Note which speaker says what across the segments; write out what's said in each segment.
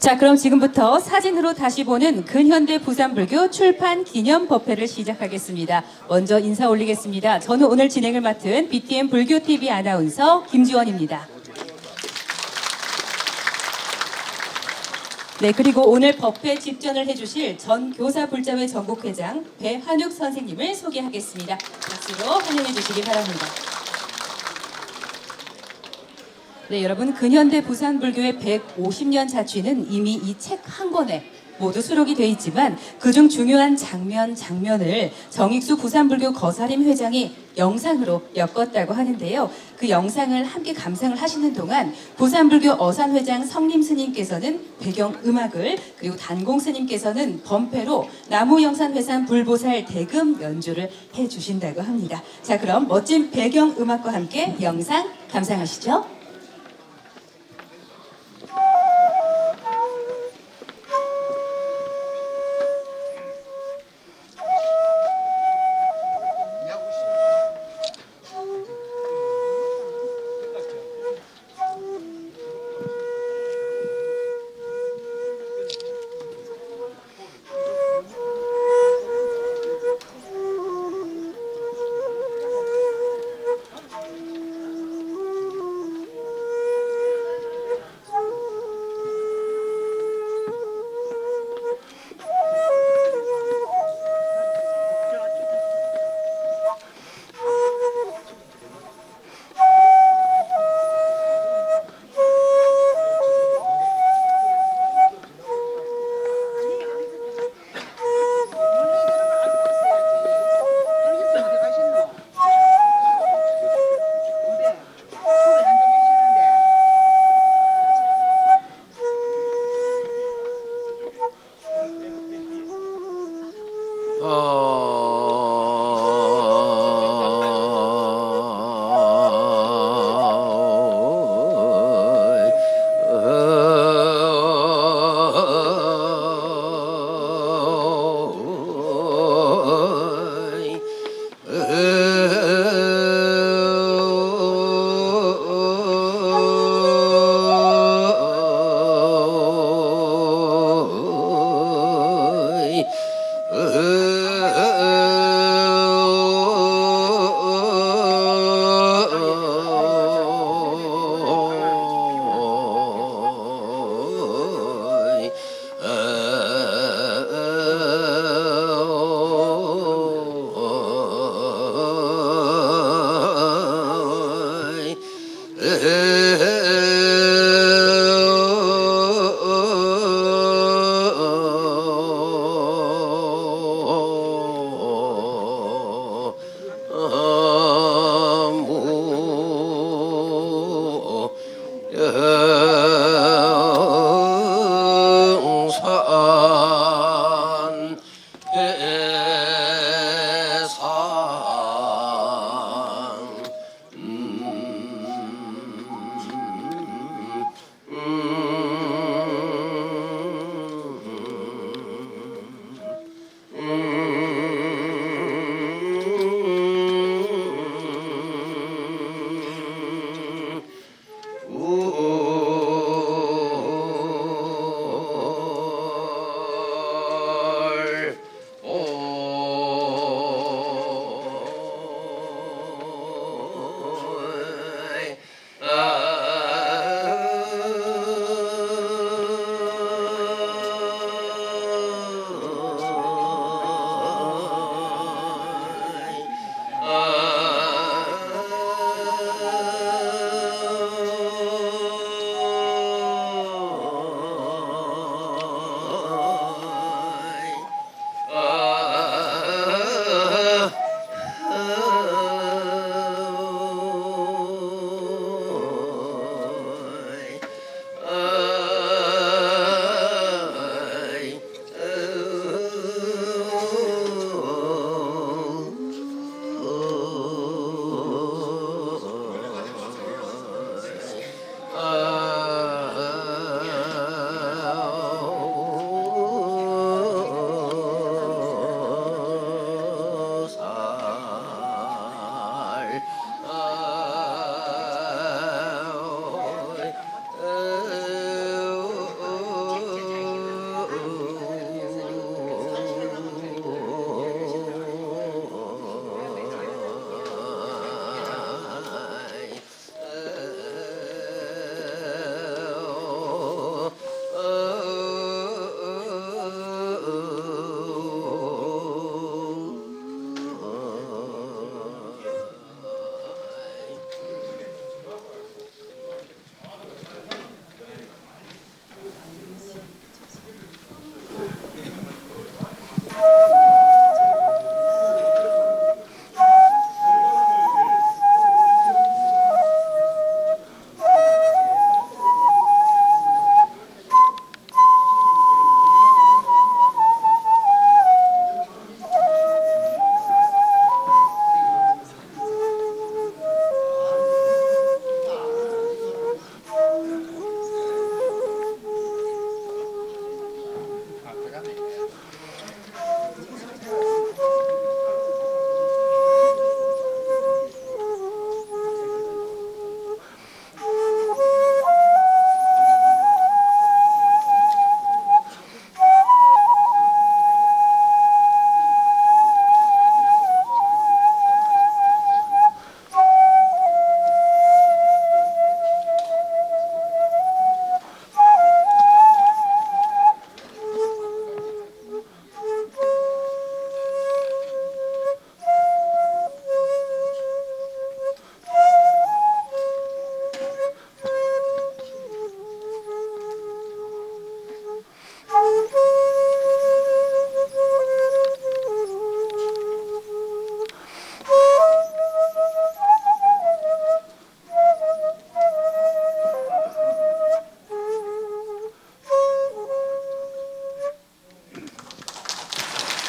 Speaker 1: 자, 그럼 지금부터 사진으로 다시 보는 근현대 부산불교 출판 기념 법회를 시작하겠습니다. 먼저 인사 올리겠습니다. 저는 오늘 진행을 맡은 BTN 불교TV 아나운서 김지원입니다. 네, 그리고 오늘 법회 집전을 해주실 전교사불자회 전국회장 배환욱 선생님을 소개하겠습니다. 박수로 환영해 주시기 바랍니다. 네, 여러분, 근현대 부산불교의 150년 자취는 이미 이 책 한 권에 모두 수록이 되어 있지만 그중 중요한 장면을 정익수 부산불교 거사림 회장이 영상으로 엮었다고 하는데요. 그 영상을 함께 감상을 하시는 동안 부산불교 어산회장 성림 스님께서는 배경음악을, 그리고 단공 스님께서는 범패로 나무영산회산 불보살 대금 연주를 해주신다고 합니다. 자, 그럼 멋진 배경음악과 함께 영상 감상하시죠.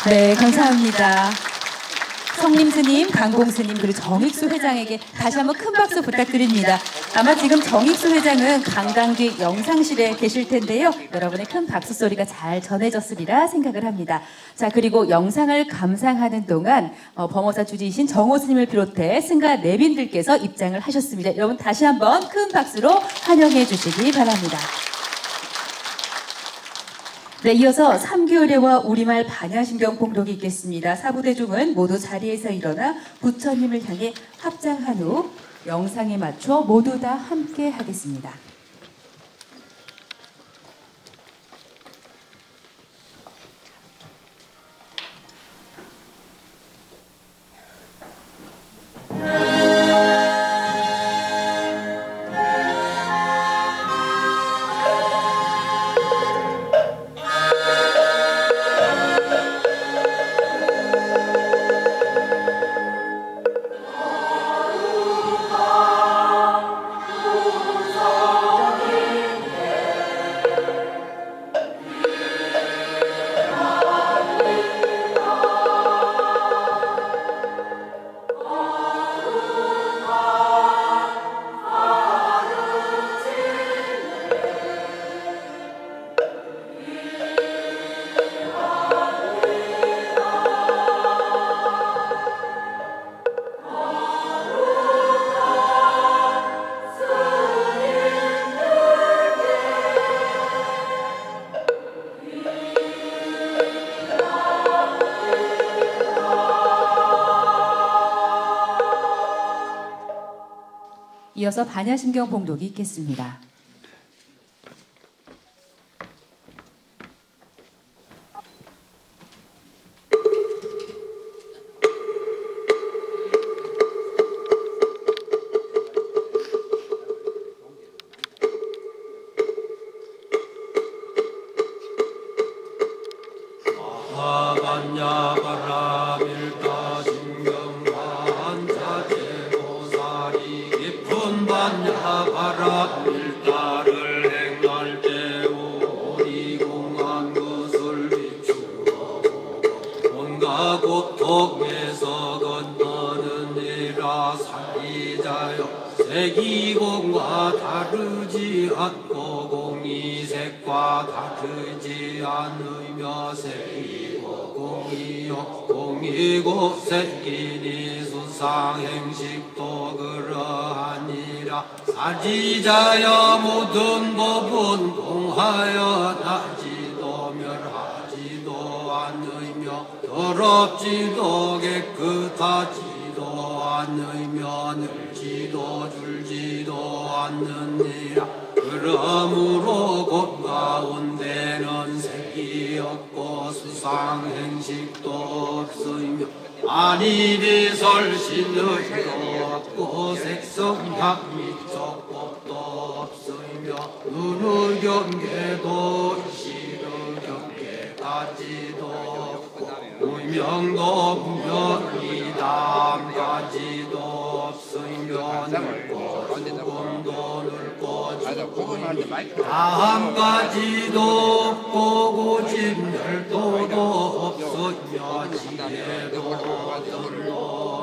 Speaker 1: 네, 감사합니다. 성림 스님, 강공 스님, 그리고 정익수 회장에게 다시 한번 큰 박수 부탁드립니다. 아마 지금 정익수 회장은 강당 뒤 영상실에 계실 텐데요. 여러분의 큰 박수 소리가 잘 전해졌으리라 생각을 합니다. 자, 그리고 영상을 감상하는 동안 범어사 주지이신 정호 스님을 비롯해 승가 내빈들께서 입장을 하셨습니다. 여러분 다시 한번 큰 박수로 환영해 주시기 바랍니다. 네, 이어서 3교례와 우리말 반야신경 봉독이 있겠습니다. 사부대중은 모두 자리에서 일어나 부처님을 향해 합장한 후 영상에 맞춰 모두 다 함께 하겠습니다. 이어서 반야신경 봉독이 있겠습니다.
Speaker 2: 고통에서 건너는 이라 사기자여 세기공과 다르지 않고 공이색과 다르지 않으며 세기고 공이요 공이고 새끼니 수상행식도 그러하니라 사지자여 모든 법은 공하여 나지도 멸하지도 않으며 더럽지도 깨끗하지도 않으며 늙지도 줄지도 않느니라 그러므로 곧 가운데는 색이 없고 수상행식도 없으며 안일이 설신의도 없고 색성향 미적법도 없으며 눈의 경계도 실의 경계까지도 없고 무명도 무명이담까지도 없으며 늙고 죽음도 늙고 죽음이 다함까지도 없고 고집멸도도 없으며 지혜도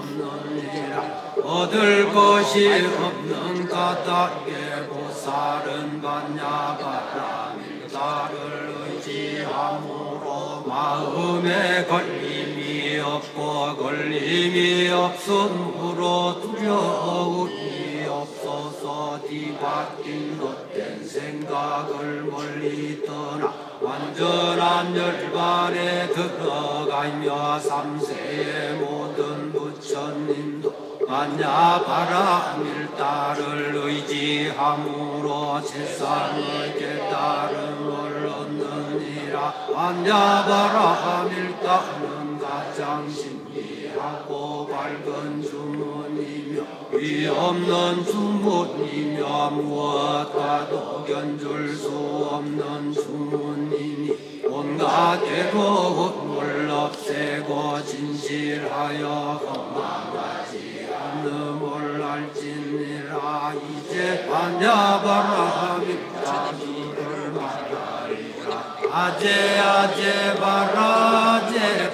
Speaker 2: 없느니라 얻을 것이 없는 까닭에 보살은 반야바라밀 나를 의지함으로 마음에 걸림이 없고 걸림이 없으므로 두려움이 없어서 뒤바뀐 헛된 생각을 멀리 떠나 완전한 열반에 들어가며 삼세의 모든 부처님도 반야바라밀다를 의지함으로 세상의 깨달음을 얻느니라 반야바라밀다는 가장 신비하고 밝은 주문이며 위없는 주문이며 무엇과도 견줄 수 없는 주문이니 온갖 괴로움을 없애고 진실하여 험한가지 않음을 알지니라 이제 반야바라밀다기를 말하리라 아제 바라제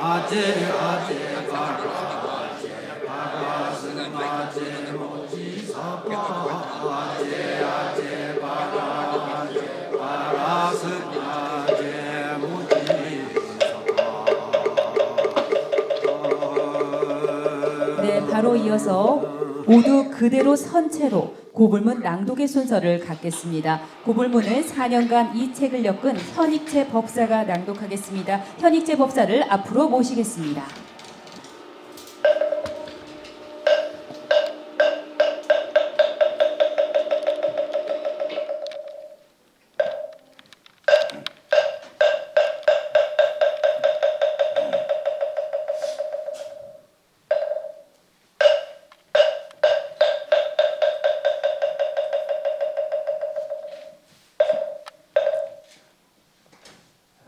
Speaker 2: 아제 아제 가라 아제 가라승 아제 모지사파 아제 아제 가라 아제 가라승 아제 모지사파.
Speaker 1: 네, 바로 이어서 모두 그대로 선 채로 고불문 낭독의 순서를 갖겠습니다. 고불문은 4년간 이 책을 엮은 현익재 법사가 낭독하겠습니다. 현익재 법사를 앞으로 모시겠습니다.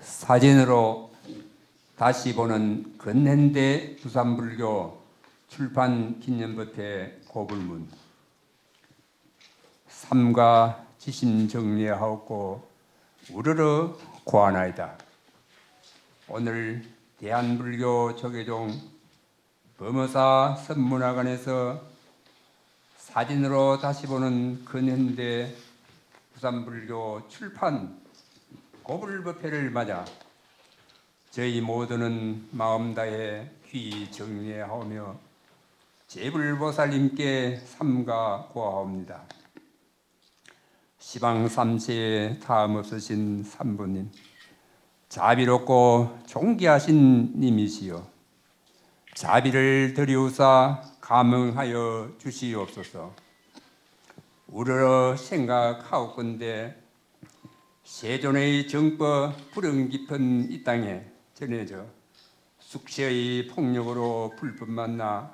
Speaker 3: 사진으로 다시 보는 근현대 부산불교 출판 기념법회 고불문. 삼가 지심 정리하옵고 우르르 고하나이다. 오늘 대한불교 조계종 범어사 선문화관에서 사진으로 다시 보는 근현대 부산불교 출판 고불법회를 맞아 저희 모두는 마음 다해 귀 정리하오며 제불보살님께 삼가 고하옵니다. 시방 삼세에 다음 없으신 삼부님, 자비롭고 존귀하신 님이시여, 자비를 드리우사 감응하여 주시옵소서. 우러러 생각하옵건대 세존의 정법 불응 깊은 이 땅에 전해져 숙세의 폭력으로 불법 만나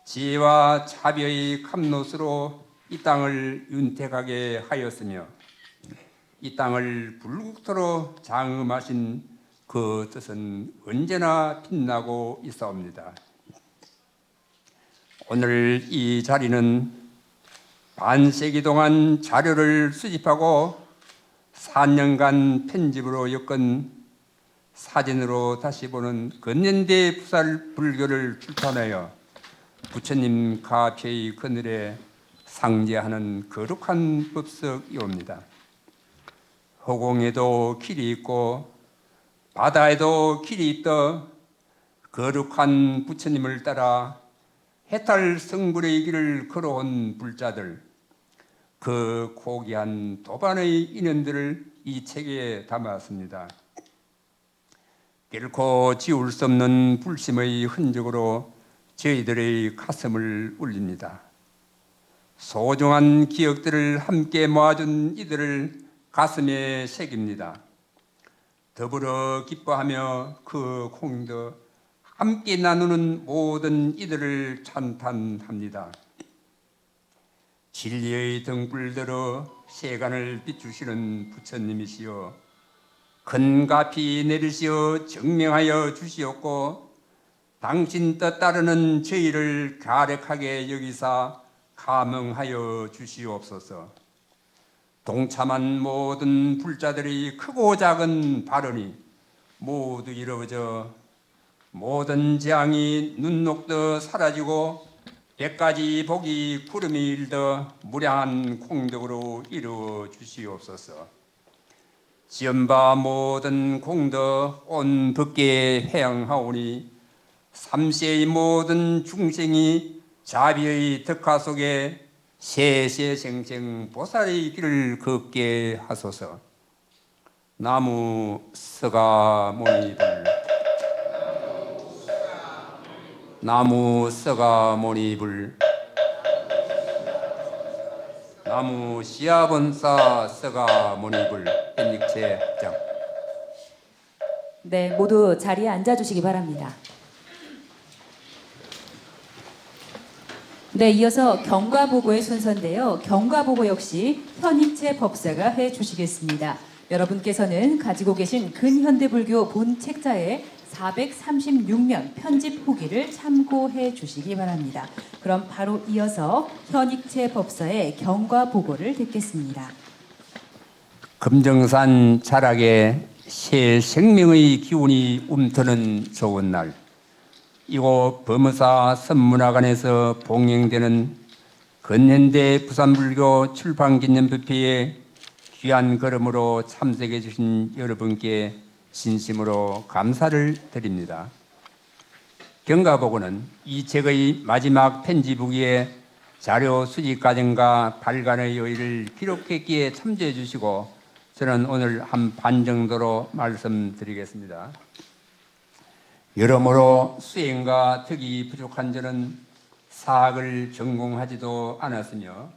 Speaker 3: 지혜와 자비의 감롯으로 이 땅을 윤택하게 하였으며 이 땅을 불국토로 장음하신 그 뜻은 언제나 빛나고 있사옵니다. 오늘 이 자리는 반세기 동안 자료를 수집하고 4년간 편집으로 엮은 사진으로 다시 보는 근현대 부살불교를 출판하여 부처님 가피의 그늘에 상제하는 거룩한 법석이옵니다. 허공에도 길이 있고 바다에도 길이 있더 거룩한 부처님을 따라 해탈 성불의 길을 걸어온 불자들, 그 고귀한 도반의 인연들을 이 책에 담았습니다. 결코 지울 수 없는 불심의 흔적으로 저희들의 가슴을 울립니다. 소중한 기억들을 함께 모아준 이들을 가슴에 새깁니다. 더불어 기뻐하며 그 공덕 함께 나누는 모든 이들을 찬탄합니다. 진리의 등불들어 세간을 비추시는 부처님이시여, 큰 가피 내리시어 증명하여 주시옵고 당신 뜻 따르는 저희를 가력하게 여기사 감응하여 주시옵소서. 동참한 모든 불자들의 크고 작은 발언이 모두 이루어져 모든 재앙이 눈 녹듯 사라지고 100가지 복이 구름이 일더 무량한 공덕으로 이루어 주시옵소서. 지연바 모든 공덕 온 법계에 회양하오니 삼세의 모든 중생이 자비의 덕화 속에 세세생생 보살의 길을 걷게 하소서. 나무 서가모니불, 나무 서가모니불, 나무 시아본사 서가모니불. 현익재 장.
Speaker 1: 네, 모두 자리에 앉아주시기 바랍니다. 네, 이어서 경과보고의 순서인데요. 경과보고 역시 현익재 법사가 해주시겠습니다. 여러분께서는 가지고 계신 근현대불교 본책자의 436면 편집 후기를 참고해 주시기 바랍니다. 그럼 바로 이어서 현익재 법사의 경과보고를 듣겠습니다.
Speaker 3: 금정산 자락에 새 생명의 기운이 움트는 좋은 날, 이곳 범어사 선문화관에서 봉행되는 근현대 부산불교 출판기념뷔페에 귀한 걸음으로 참석해 주신 여러분께 진심으로 감사를 드립니다. 경가보고는 이 책의 마지막 편집부기에 자료 수집 과정과 발간의 요일을 기록했기에 참조해 주시고 저는 오늘 한 반 정도로 말씀드리겠습니다. 여러모로 수행과 덕이 부족한 저는 사학을 전공하지도 않았으며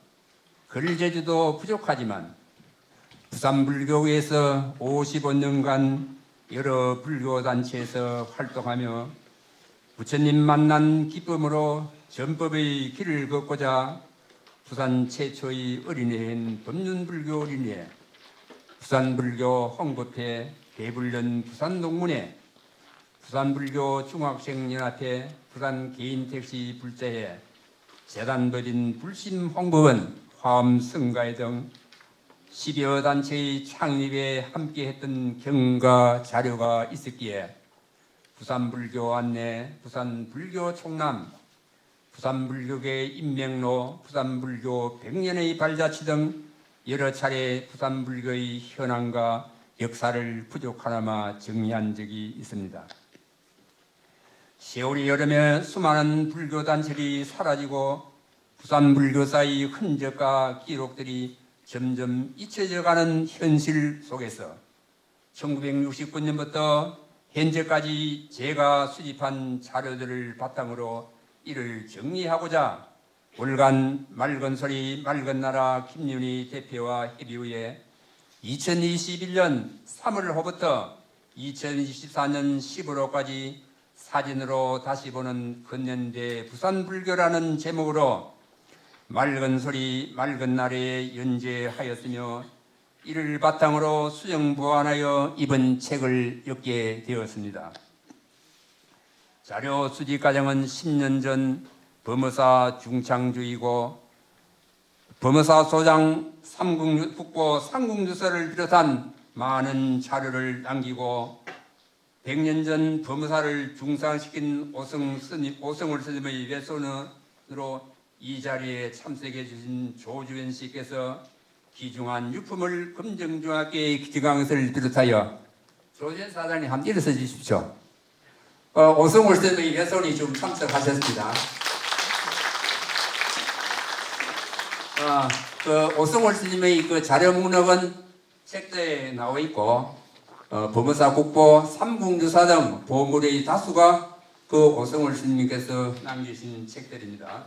Speaker 3: 글재주도 부족하지만 부산불교회에서 55년간 여러 불교단체에서 활동하며 부처님 만난 기쁨으로 전법의 길을 걷고자 부산 최초의 어린이회인 법륜불교 어린이회, 부산불교 홍보회, 대불련 부산동문회, 부산불교 중학생연합회, 부산개인택시 불자회, 재단법인 불심홍보원, 화엄성가회 등 10여 단체의 창립에 함께했던 경과 자료가 있었기에 부산불교 안내, 부산불교 총남, 부산불교계 인명로, 부산불교 100년의 발자취 등 여러 차례 부산불교의 현황과 역사를 부족하나마 정리한 적이 있습니다. 세월이 여름에 수많은 불교단체들이 사라지고 부산불교사의 흔적과 기록들이 점점 잊혀져가는 현실 속에서 1969년부터 현재까지 제가 수집한 자료들을 바탕으로 이를 정리하고자 월간 맑은 소리 맑은 나라 김윤희 대표와 협의 후에 2021년 3월호부터 2024년 10월호까지 사진으로 다시 보는 근현대 부산불교라는 제목으로 맑은 소리 맑은 날에 연재하였으며 이를 바탕으로 수정 보완하여 이번 책을 엮게 되었습니다. 자료 수집 과정은 10년 전 범어사 중창주이고 범어사 소장 북보 삼국유서를 비롯한 많은 자료를 남기고 100년 전 범어사를 중상시킨 오성울 스님의 외손으로 이 자리에 참석해 주신 조주현 씨께서 귀중한 유품을 금정중학교의 기강서를 비롯하여 조주현 사장님 한번 일어서 주십시오. 오성울 스님의 외손이 좀 참석하셨습니다. 오성울 스님의 그 자료 목록은 책자에 나와 있고 범어사 국보 삼국유사 등 보물의 다수가 그 오성울 스님께서 남기신 책들입니다.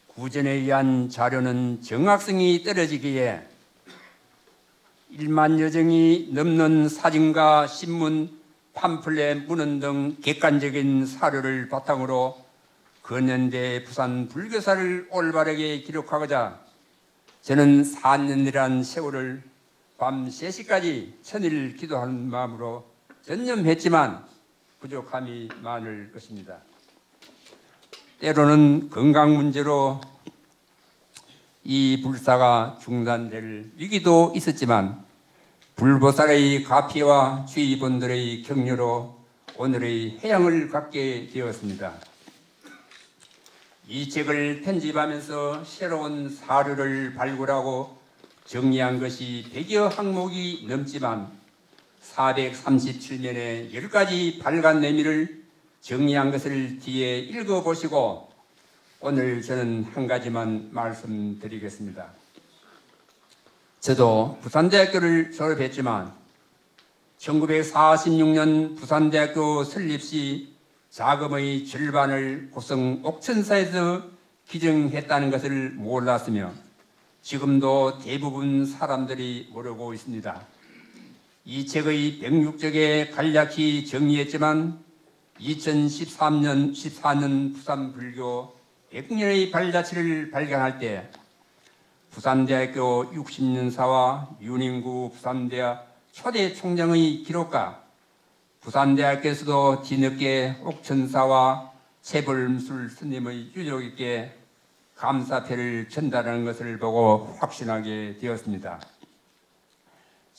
Speaker 3: 구전에 의한 자료는 정확성이 떨어지기에 1만 여정이 넘는 사진과 신문, 팜플렛, 문헌 등 객관적인 사료를 바탕으로 근현대 부산 불교사를 올바르게 기록하고자 저는 4년이란 세월을 밤 3시까지 천일 기도하는 마음으로 전념했지만 부족함이 많을 것입니다. 때로는 건강 문제로 이 불사가 중단될 위기도 있었지만 불보살의 가피와 주의본들의 격려로 오늘의 해양을 갖게 되었습니다. 이 책을 편집하면서 새로운 사료를 발굴하고 정리한 것이 100여 항목이 넘지만 437면의 10가지 발간 내미를 정리한 것을 뒤에 읽어보시고 오늘 저는 한 가지만 말씀드리겠습니다. 저도 부산대학교를 졸업했지만 1946년 부산대학교 설립 시 자금의 절반을 고성 옥천사에서 기증했다는 것을 몰랐으며 지금도 대부분 사람들이 모르고 있습니다. 이 책의 106쪽에 간략히 정리했지만 2014년 부산불교 100년의 발자취를 발견할 때 부산대학교 60년사와 윤인구 부산대학 초대 총장의 기록과 부산대학교에서도 뒤늦게 옥천사와 채벌술 스님의 유족에게 감사패를 전달하는 것을 보고 확신하게 되었습니다.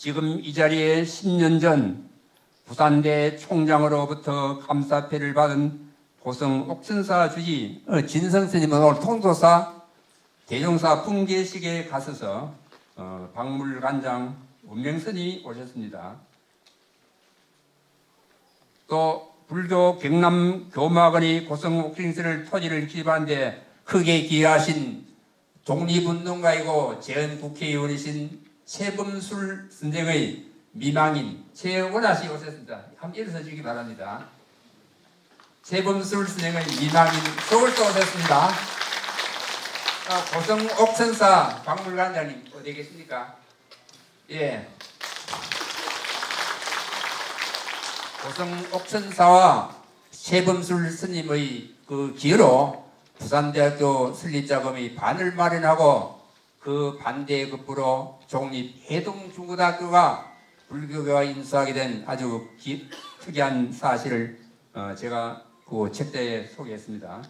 Speaker 3: 지금 이 자리에 10년 전 부산대 총장으로부터 감사패를 받은 고성 옥천사 주지 진성 스님은 오늘 통도사 대종사 품계식에 가셔서 박물관장 운명스님이 오셨습니다. 또 불교 경남 교마원이 고성 옥천사를 토지를 기반하는데 크게 기여하신 독립운동가이고 재헌국회의원이신 최범술 선생의 미망인 최원하씨 오셨습니다. 함께 일어서 주시기 바랍니다. 최범술 선생의 미망인 서울도 오셨습니다. 고성 옥천사 박물관장님 어디 계십니까? 예. 고성 옥천사와 최범술 스님의 그 기여로 부산대학교 설립자금이 반을 마련하고 그 반대급부로 종립해동중고등학교가 불교가 인수하게 된 아주 특이한 사실을 제가 그 책자에 소개했습니다.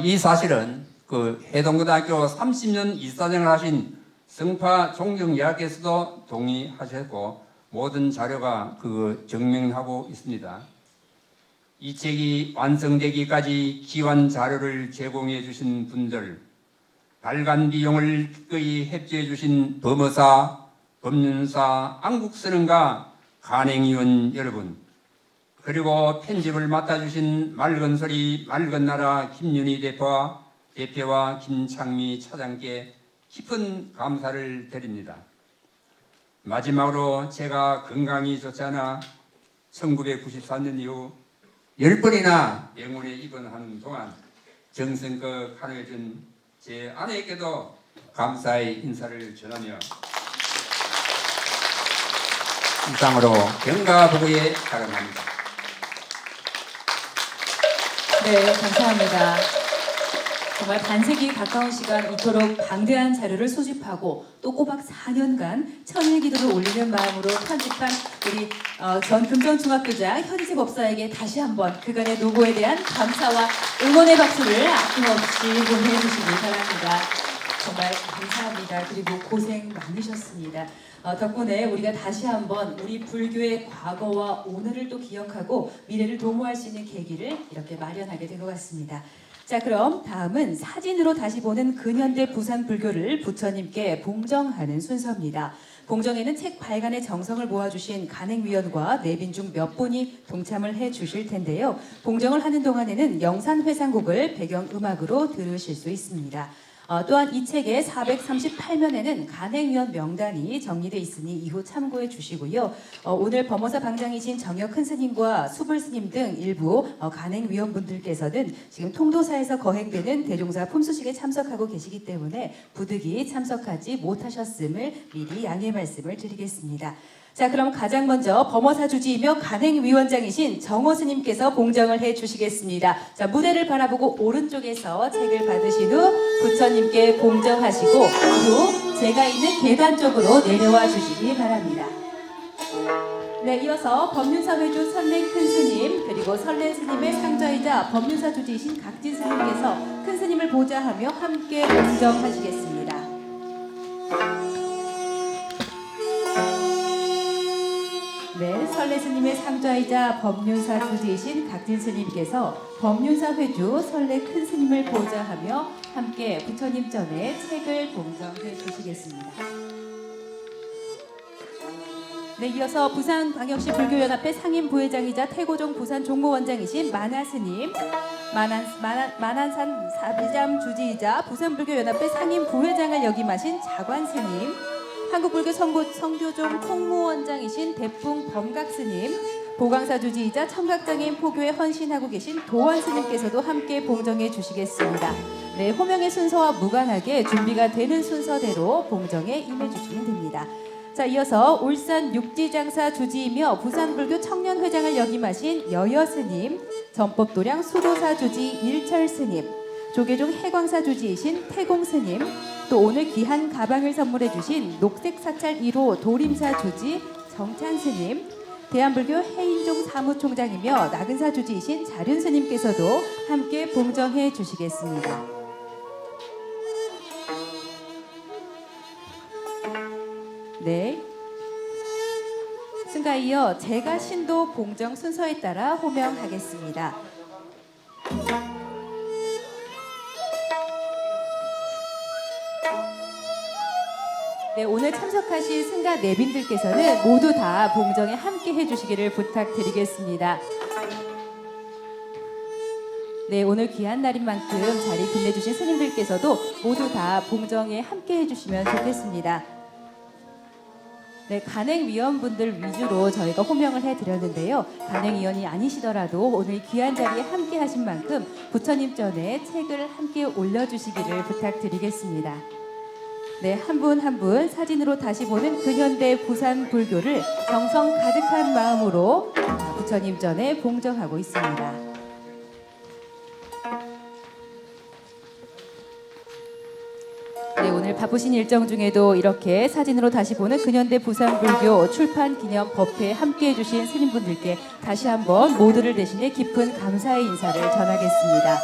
Speaker 3: 이 사실은 그 해동고등학교 30년 이사장을 하신 성파 종경예학께서도 동의하셨고 모든 자료가 그 증명하고 있습니다. 이 책이 완성되기까지 기원 자료를 제공해 주신 분들, 발간 비용을 기꺼이 협조해 주신 범어사, 법륜사, 안국선언가, 간행위원 여러분, 그리고 편집을 맡아주신 맑은소리 맑은나라 김윤희 대표와 김창미 차장께 깊은 감사를 드립니다. 마지막으로 제가 건강이 좋지 않아 1994년 이후 10번이나 병원에 입원하는 동안 정성껏 간호해준 제 아내에게도 감사의 인사를 전하며 이상으로 경가보고에 발언합니다.
Speaker 1: 네, 감사합니다. 정말 반세기 가까운 시간 이토록 방대한 자료를 소집하고 또 꼬박 4년간 천일기도를 올리는 마음으로 편집한 우리 전 금정중학교장 현희재 법사에게 다시 한번 그간의 노고에 대한 감사와 응원의 박수를 아낌없이 보내주시기 바랍니다. 정말 감사합니다. 그리고 고생 많으셨습니다. 덕분에 우리가 다시 한번 우리 불교의 과거와 오늘을 또 기억하고 미래를 도모할 수 있는 계기를 이렇게 마련하게 된 것 같습니다. 자, 그럼 다음은 사진으로 다시 보는 근현대 부산 불교를 부처님께 봉정하는 순서입니다. 봉정에는 책 발간의 정성을 모아주신 간행위원과 내빈 중 몇 분이 동참을 해주실 텐데요. 봉정을 하는 동안에는 영산회상곡을 배경음악으로 들으실 수 있습니다. 또한 이 책의 438면에는 간행위원 명단이 정리되어 있으니 이후 참고해 주시고요. 오늘 범어사 방장이신 정혁 큰 스님과 수불 스님 등 일부 간행위원분들께서는 지금 통도사에서 거행되는 대종사 품수식에 참석하고 계시기 때문에 부득이 참석하지 못하셨음을 미리 양해 말씀을 드리겠습니다. 자, 그럼 가장 먼저 범어사 주지이며 간행위원장이신 정호 스님께서 봉정을 해주시겠습니다. 자, 무대를 바라보고 오른쪽에서 책을 받으신 후 부처님께 봉정하시고 이후 제가 있는 계단 쪽으로 내려와 주시기 바랍니다. 네, 이어서 법륜사 회주 선례 큰 스님 그리고 선례 스님의 상좌이자 법륜사 주지이신 각진 스님께서 큰 스님을 보좌하며 함께 봉정하시겠습니다. 네, 선례 스님의 상좌이자 법륜사 주지이신 각진 스님께서 법륜사 회주 선례 큰 스님을 보좌하며 함께 부처님 전에 책을 봉정해 주시겠습니다. 네, 이어서 부산광역시 불교연합회 상임부회장이자 태고종 부산 종무원장이신 만화 스님, 만한산 사비잠 주지이자 부산불교연합회 상임부회장을 역임하신 자관 스님, 한국불교 성교종 총무원장이신 대풍 범각스님, 보광사 주지이자 청각장애인 포교에 헌신하고 계신 도원스님께서도 함께 봉정해 주시겠습니다. 네, 호명의 순서와 무관하게 준비가 되는 순서대로 봉정에 임해 주시면 됩니다. 자, 이어서 울산 육지장사 주지이며 부산불교 청년회장을 역임하신 여여스님, 전법도량 수도사 주지 일철스님, 조계종 해광사 주지이신 태공스님, 또 오늘 귀한 가방을 선물해 주신 녹색사찰 1호 도림사 주지 정찬스님, 대한불교 해인종 사무총장이며 나근사 주지이신 자륜스님께서도 함께 봉정해 주시겠습니다. 네. 승가 이어 제가 신도 봉정 순서에 따라 호명하겠습니다. 네, 오늘 참석하신 승가 내빈들께서는 모두 다 봉정에 함께 해주시기를 부탁드리겠습니다. 네, 오늘 귀한 날인 만큼 자리 빛내주신 스님들께서도 모두 다 봉정에 함께 해주시면 좋겠습니다. 네, 간행위원분들 위주로 저희가 호명을 해드렸는데요. 간행위원이 아니시더라도 오늘 귀한 자리에 함께 하신 만큼 부처님 전에 책을 함께 올려주시기를 부탁드리겠습니다. 네, 한 분 한 분 사진으로 다시 보는 근현대 부산 불교를 정성 가득한 마음으로 부처님 전에 봉정하고 있습니다. 네, 오늘 바쁘신 일정 중에도 이렇게 사진으로 다시 보는 근현대 부산불교 출판 기념 법회에 함께해 주신 스님분들께 다시 한번 모두를 대신해 깊은 감사의 인사를 전하겠습니다.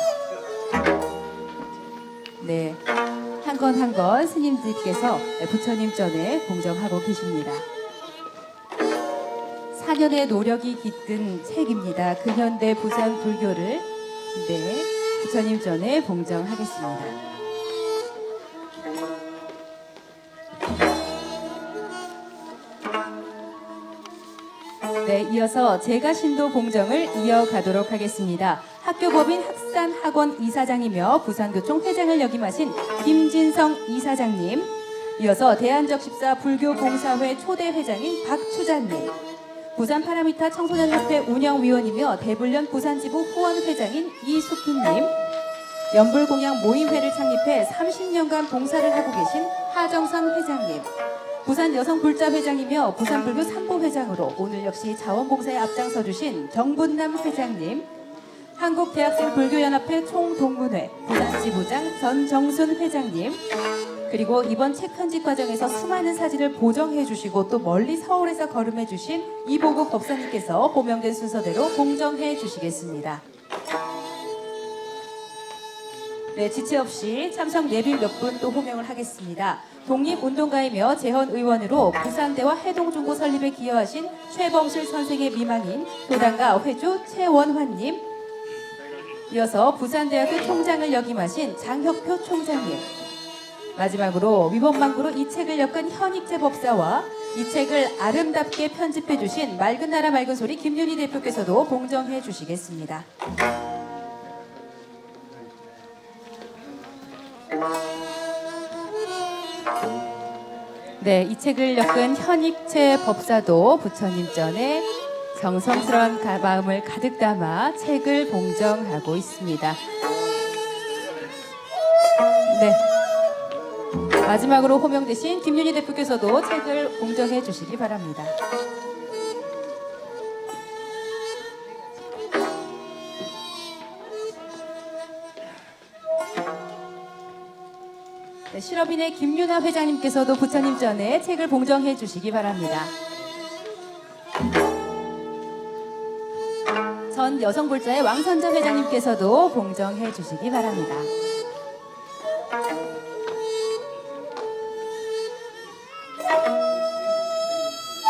Speaker 1: 네, 한 건 한 건 스님들께서 부처님 전에 봉정하고 계십니다. 4년의 노력이 깃든 책입니다. 근현대 부산불교를 네, 부처님 전에 봉정하겠습니다. 네, 이어서 제가 신도 봉정을 이어가도록 하겠습니다. 학교법인 학산학원 이사장이며 부산교총 회장을 역임하신 김진성 이사장님, 이어서 대한적십사 불교봉사회 초대 회장인 박추자님, 부산 파라미타 청소년협회 운영위원이며 대불련 부산지부 후원회장인 이숙희님, 연불공양 모임회를 창립해 30년간 봉사를 하고 계신 하정선 회장님, 부산 여성불자회장이며 부산불교 3부 회장으로 오늘 역시 자원봉사에 앞장서 주신 정분남 회장님, 한국대학생불교연합회 총동문회 부산지부장 전정순 회장님, 그리고 이번 책 편집 과정에서 수많은 사진을 보정해 주시고 또 멀리 서울에서 걸음해 주신 이보국 법사님께서 호명된 순서대로 봉정해 주시겠습니다. 네, 지체 없이 참석 내빈 몇 분 또 호명을 하겠습니다. 독립운동가이며 재헌의원으로 부산대와 해동중고 설립에 기여하신 최범실 선생의 미망인 도당가 회주 최원환님, 이어서 부산대학교 총장을 역임하신 장혁표 총장님, 마지막으로 위법망구로 이 책을 엮은 현익재 법사와 이 책을 아름답게 편집해 주신 맑은 나라 맑은 소리 김윤희 대표께서도 봉정해 주시겠습니다. 네, 이 책을 엮은 현익재 법사도 부처님 전에 정성스러운 마음을 가득 담아 책을 봉정하고 있습니다. 네, 마지막으로 호명되신 김윤희 대표께서도 책을 봉정해 주시기 바랍니다. 네, 실업인의 김윤아 회장님께서도 부처님 전에 책을 봉정해 주시기 바랍니다. 전 여성불자의 왕선자 회장님께서도 봉정해 주시기 바랍니다.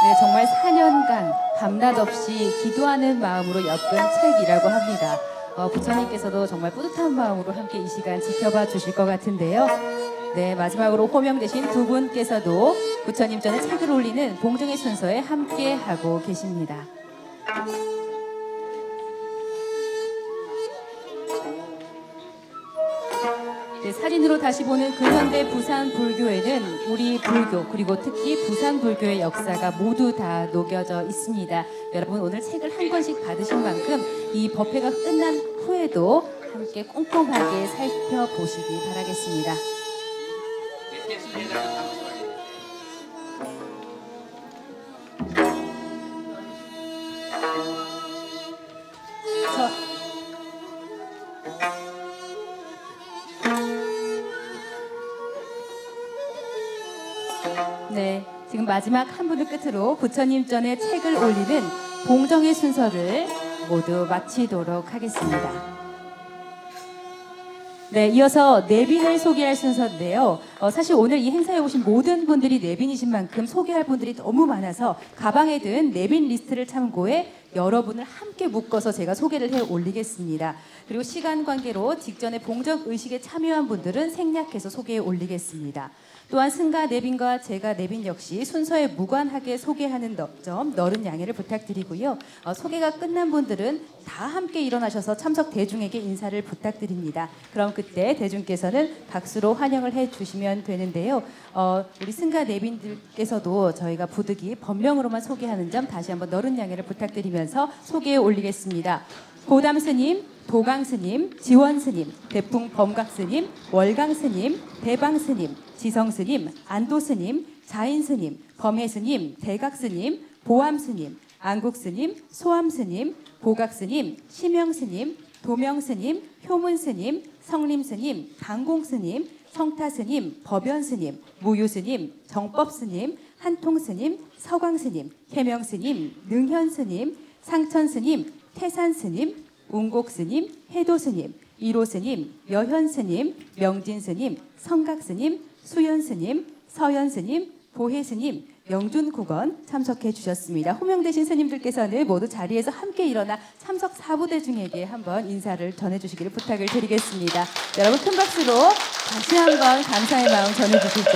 Speaker 1: 네, 정말 4년간 밤낮 없이 기도하는 마음으로 엮은 책이라고 합니다. 부처님께서도 정말 뿌듯한 마음으로 함께 이 시간 지켜봐 주실 것 같은데요. 네, 마지막으로 호명되신 두 분께서도 부처님 전에 책을 올리는 봉정의 순서에 함께 하고 계십니다. 네, 사진으로 다시 보는 근현대 부산 불교에는 우리 불교 그리고 특히 부산 불교의 역사가 모두 다 녹여져 있습니다. 여러분 오늘 책을 한 권씩 받으신 만큼 이 법회가 끝난 후에도 함께 꼼꼼하게 살펴보시기 바라겠습니다. 네, 지금 마지막 한 분을 끝으로 부처님 전에 책을 올리는 봉정의 순서를 모두 마치도록 하겠습니다. 네, 이어서 내빈을 소개할 순서인데요. 사실 오늘 이 행사에 오신 모든 분들이 내빈이신 만큼 소개할 분들이 너무 많아서 가방에 든 내빈 리스트를 참고해 여러분을 함께 묶어서 제가 소개를 해 올리겠습니다. 그리고 시간 관계로 직전에 봉적 의식에 참여한 분들은 생략해서 소개해 올리겠습니다. 또한 승가 내빈과 제가 내빈 역시 순서에 무관하게 소개하는 점 너른 양해를 부탁드리고요. 소개가 끝난 분들은 다 함께 일어나셔서 참석 대중에게 인사를 부탁드립니다. 그럼 그때 대중께서는 박수로 환영을 해주시면 되는데요. 우리 승가 내빈들께서도 저희가 부득이 법명으로만 소개하는 점 다시 한번 너른 양해를 부탁드리면서 소개해 올리겠습니다. 고담 스님, 도강 스님, 지원 스님, 대풍 범각 스님, 월강 스님, 대방 스님, 지성 스님, 안도 스님, 자인 스님, 범해 스님, 대각 스님, 보암 스님, 안국 스님, 소암 스님, 보각 스님, 심영 스님, 도명 스님, 효문 스님, 성림 스님, 강공 스님, 성타 스님, 법연 스님, 무유 스님, 정법 스님, 한통 스님, 서광 스님, 해명 스님, 능현 스님, 상천 스님, 태산 스님, 운곡 스님, 해도 스님, 이로 스님, 여현 스님, 명진 스님, 성각 스님, 수연 스님, 서연 스님, 보혜 스님, 명준 국원 참석해 주셨습니다. 호명되신 스님들께서는 모두 자리에서 함께 일어나 참석 사부대중에게 한번 인사를 전해주시기를 부탁을 드리겠습니다. 여러분 큰 박수로 다시 한번 감사의 마음 전해주시죠.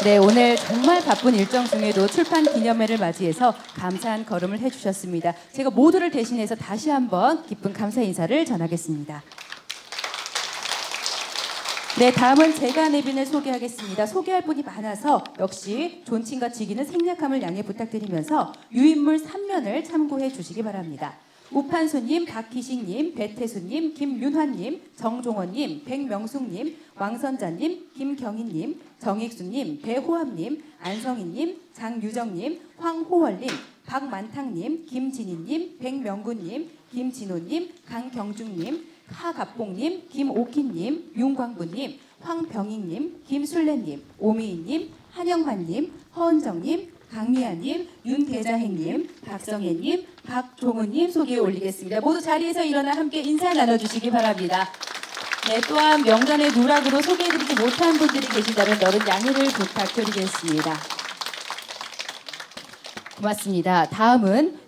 Speaker 1: 네, 오늘 정말 바쁜 일정 중에도 출판 기념회를 맞이해서 감사한 걸음을 해주셨습니다. 제가 모두를 대신해서 다시 한번 깊은 감사 인사를 전하겠습니다. 네, 다음은 제가 내빈을 소개하겠습니다. 소개할 분이 많아서 역시 존칭과 직위는 생략함을 양해 부탁드리면서 유인물 3면을 참고해 주시기 바랍니다. 우판수님, 박희식님, 배태수님, 김윤환님, 정종원님, 백명숙님, 왕선자님, 김경희님, 정익수님, 배호함님, 안성희님, 장유정님, 황호월님, 박만탕님, 김진희님, 백명구님, 김진호님, 강경중님, 하갑봉님, 김오키님, 윤광부님, 황병익님, 김술래님, 오미희님, 한영환님, 허은정님, 강미아님, 윤대자행님, 박성혜님, 박종훈님 소개해 올리겠습니다. 모두 자리에서 일어나 함께 인사 나눠주시기 바랍니다. 네, 또한 명단의 누락으로 소개해드리지 못한 분들이 계시다면 너른 양해를 부탁드리겠습니다. 고맙습니다. 다음은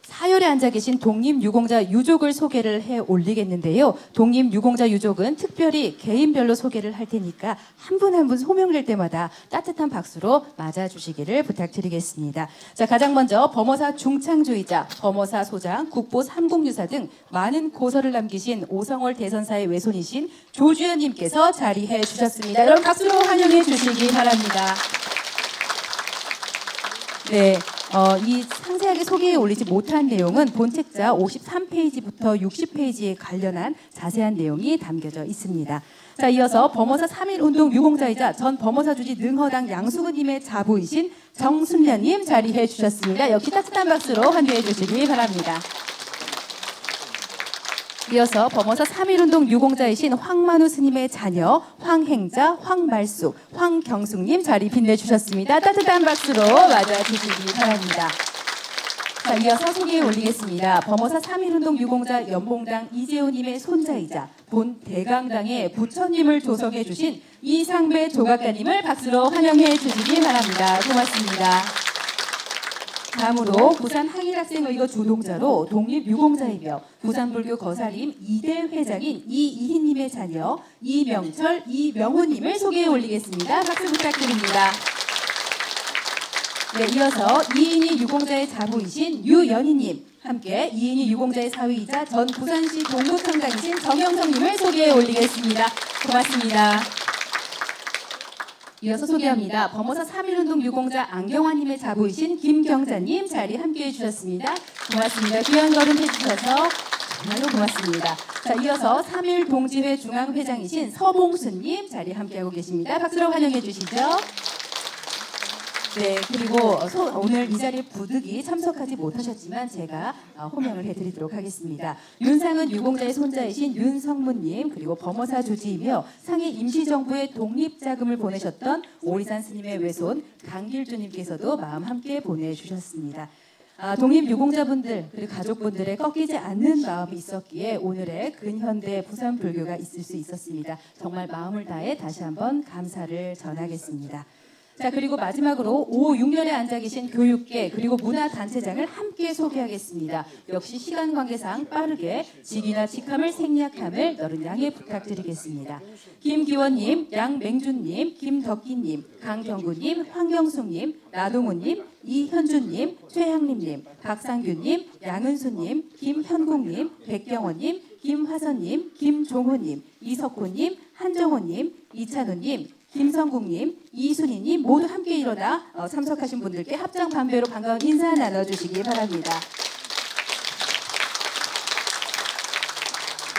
Speaker 1: 사열에 앉아 계신 독립유공자 유족을 소개를 해 올리겠는데요. 독립유공자 유족은 특별히 개인별로 소개를 할 테니까 한 분 한 분 소명될 때마다 따뜻한 박수로 맞아주시기를 부탁드리겠습니다. 자, 가장 먼저 범어사 중창주의자, 범어사 소장, 국보 삼국유사 등 많은 고서를 남기신 오성월 대선사의 외손이신 조주연님께서 자리해 주셨습니다. 여러분 박수로 환영해 주시기 바랍니다. 네. 이 상세하게 소개해 올리지 못한 내용은 본책자 53페이지부터 60페이지에 관련한 자세한 내용이 담겨져 있습니다. 자, 이어서 범어사 3.1운동 유공자이자 전 범어사 주지 능허당 양수근님의 자부이신 정순련님 자리해 주셨습니다. 역시 따뜻한 박수로 환대해 주시기 바랍니다. 이어서 범어사 3.1운동 유공자이신 황만우 스님의 자녀 황행자, 황말숙, 황경숙님 자리 빛내주셨습니다. 따뜻한 박수로 맞아주시기 바랍니다. 자, 이어서 소개해 올리겠습니다. 범어사 3.1운동 유공자 연봉당 이재호님의 손자이자 본 대강당의 부처님을 조성해 주신 이상배 조각가님을 박수로 환영해 주시기 바랍니다. 고맙습니다. 다음으로 부산 항일학생의거 주동자로 독립유공자이며 부산불교 거사림 2대 회장인 이이희님의 자녀 이명철, 이명호님을 소개해 올리겠습니다. 박수 부탁드립니다. 네, 이어서 이인희 유공자의 자부이신 유연희님, 함께 이인희 유공자의 사위이자 전 부산시 동구청장이신 정영성님을 소개해 올리겠습니다. 고맙습니다. 이어서 소개합니다. 범어사 3.1운동 유공자 안경환님의 자부이신 김경자님 자리 함께해 주셨습니다. 고맙습니다. 귀한 걸음 해주셔서 정말로 고맙습니다. 자, 이어서 3.1 동지회 중앙회장이신 서봉수님 자리 함께하고 계십니다. 박수로 환영해 주시죠. 네, 그리고 오늘 이 자리에 부득이 참석하지 못하셨지만 제가 호명을 해드리도록 하겠습니다. 윤상은 유공자의 손자이신 윤성문님, 그리고 범어사 주지이며 상해 임시정부에 독립자금을 보내셨던 오리산 스님의 외손 강길주님께서도 마음 함께 보내주셨습니다. 독립유공자분들 그리고 가족분들의 꺾이지 않는 마음이 있었기에 오늘의 근현대 부산불교가 있을 수 있었습니다. 정말 마음을 다해 다시 한번 감사를 전하겠습니다. 자, 그리고 마지막으로 5, 6년에 앉아 계신 교육계 그리고 문화단체장을 함께 소개하겠습니다. 역시 시간 관계상 빠르게 직이나 직함을 생략함을 너른 양해 부탁드리겠습니다. 김기원님, 양맹준님, 김덕기님, 강경구님, 황경숙님, 나동우님, 이현준님, 최향림님, 박상규님, 양은수님, 김현국님, 백경원님, 김화선님, 김종호님, 이석호님, 한정호님, 이찬우님, 김성국님, 이순희님 모두 함께 일어나 참석하신 분들께 합장 반배로 반가운 인사 나눠주시기 바랍니다.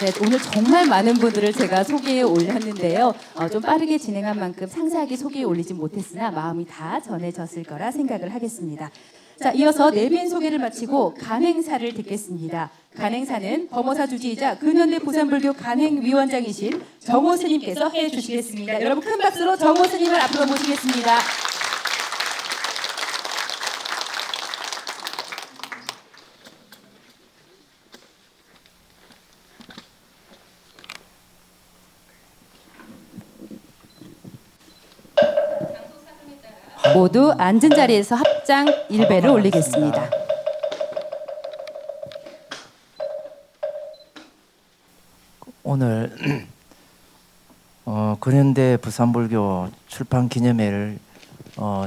Speaker 1: 네, 오늘 정말 많은 분들을 제가 소개해 올렸는데요. 좀 빠르게 진행한 만큼 상세하게 소개해 올리지 못했으나 마음이 다 전해졌을 거라 생각을 하겠습니다. 자, 이어서 내빈 소개를 마치고 간행사를 듣겠습니다. 간행사는 범어사 주지이자 근현대 부산불교 간행위원장이신 정호 스님께서 해주시겠습니다. 여러분 큰 박수로 정호 스님을 앞으로 모시겠습니다. 모두 앉은 자리에서 합장 1배를 올리겠습니다.
Speaker 4: 오늘 근현대 부산불교 출판 기념회를